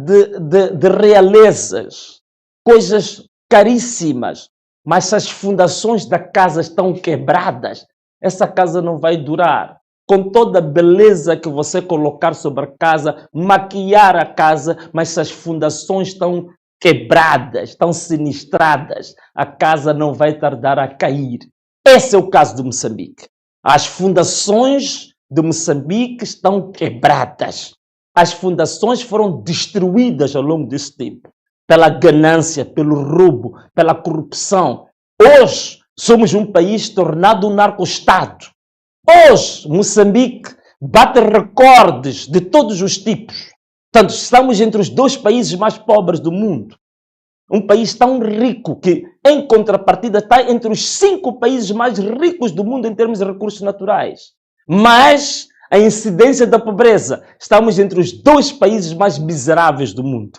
de realezas, coisas caríssimas, mas se as fundações da casa estão quebradas, essa casa não vai durar. Com toda a beleza que você colocar sobre a casa, maquiar a casa, mas se as fundações estão quebradas, estão sinistradas, a casa não vai tardar a cair. Esse é o caso de Moçambique. As fundações de Moçambique estão quebradas. As fundações foram destruídas ao longo desse tempo, pela ganância, pelo roubo, pela corrupção. Hoje, somos um país tornado um narco-estado. Hoje, Moçambique bate recordes de todos os tipos. Portanto, estamos entre os 2 países mais pobres do mundo. Um país tão rico que, em contrapartida, está entre os 5 países mais ricos do mundo em termos de recursos naturais. Mas a incidência da pobreza, estamos entre os 2 países mais miseráveis do mundo.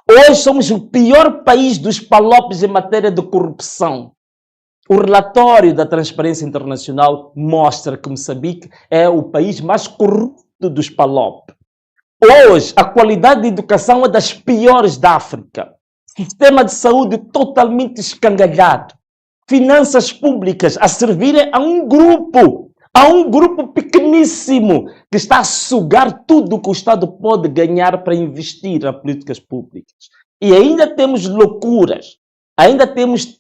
Hoje somos o pior país dos PALOPs em matéria de corrupção. O relatório da Transparência Internacional mostra que Moçambique é o país mais corrupto dos PALOP. Hoje, a qualidade de educação é das piores da África. Sistema de saúde totalmente escangalhado. Finanças públicas a servirem a um grupo pequeníssimo que está a sugar tudo o que o Estado pode ganhar para investir em políticas públicas. E ainda temos loucuras, ainda temos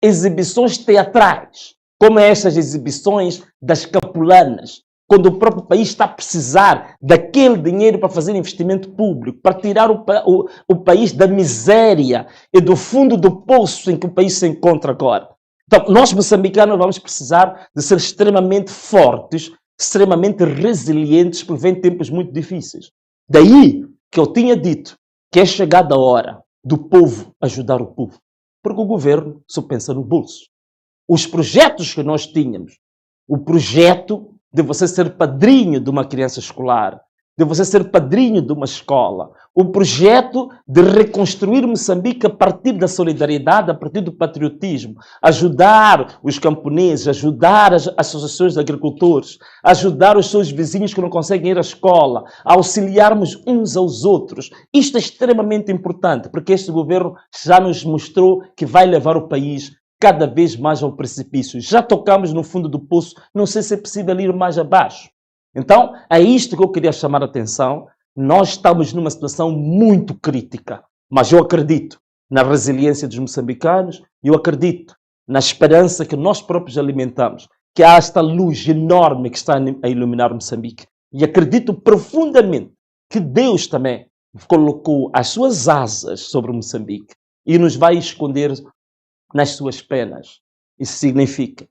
exibições teatrais, como estas exibições das capulanas, quando o próprio país está a precisar daquele dinheiro para fazer investimento público, para tirar o país da miséria e do fundo do poço em que o país se encontra agora. Então, nós moçambicanos vamos precisar de ser extremamente fortes, extremamente resilientes, porque vem tempos muito difíceis. Daí que eu tinha dito que é chegada a hora do povo ajudar o povo, porque o governo só pensa no bolso. Os projetos que nós tínhamos, o projeto de você ser padrinho de uma criança escolar, de você ser padrinho de uma escola, o projeto de reconstruir Moçambique a partir da solidariedade, a partir do patriotismo, ajudar os camponeses, ajudar as associações de agricultores, ajudar os seus vizinhos que não conseguem ir à escola, auxiliarmos uns aos outros. Isto é extremamente importante, porque este governo já nos mostrou que vai levar o país cada vez mais ao precipício. Já tocamos no fundo do poço, não sei se é possível ir mais abaixo. Então, é isto que eu queria chamar a atenção. Nós estamos numa situação muito crítica, mas eu acredito na resiliência dos moçambicanos, eu acredito na esperança que nós próprios alimentamos, que há esta luz enorme que está a iluminar Moçambique. E acredito profundamente que Deus também colocou as suas asas sobre Moçambique e nos vai esconder nas suas penas. Isso significa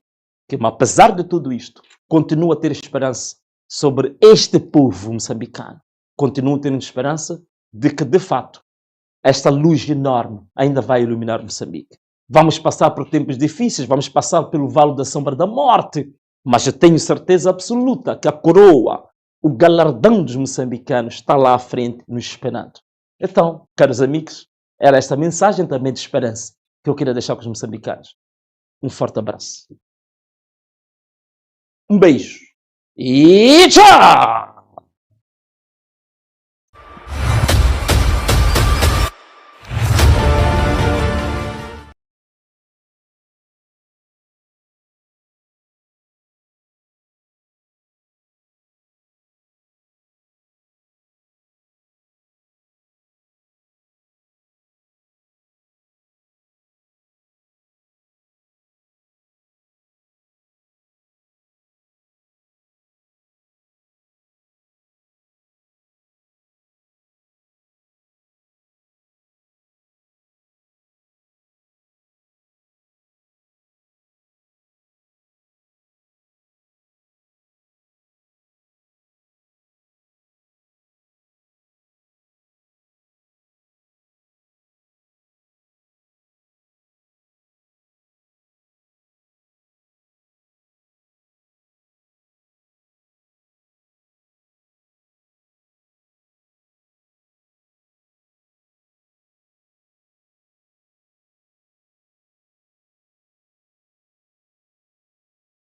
que, apesar de tudo isto, continuo a ter esperança sobre este povo moçambicano. Continuo a ter esperança de que, de fato, esta luz enorme ainda vai iluminar Moçambique. Vamos passar por tempos difíceis, vamos passar pelo vale da sombra da morte, mas eu tenho certeza absoluta que a coroa, o galardão dos moçambicanos está lá à frente, nos esperando. Então, caros amigos, era esta mensagem também de esperança que eu queria deixar com os moçambicanos. Um forte abraço. Um beijo. E tchau!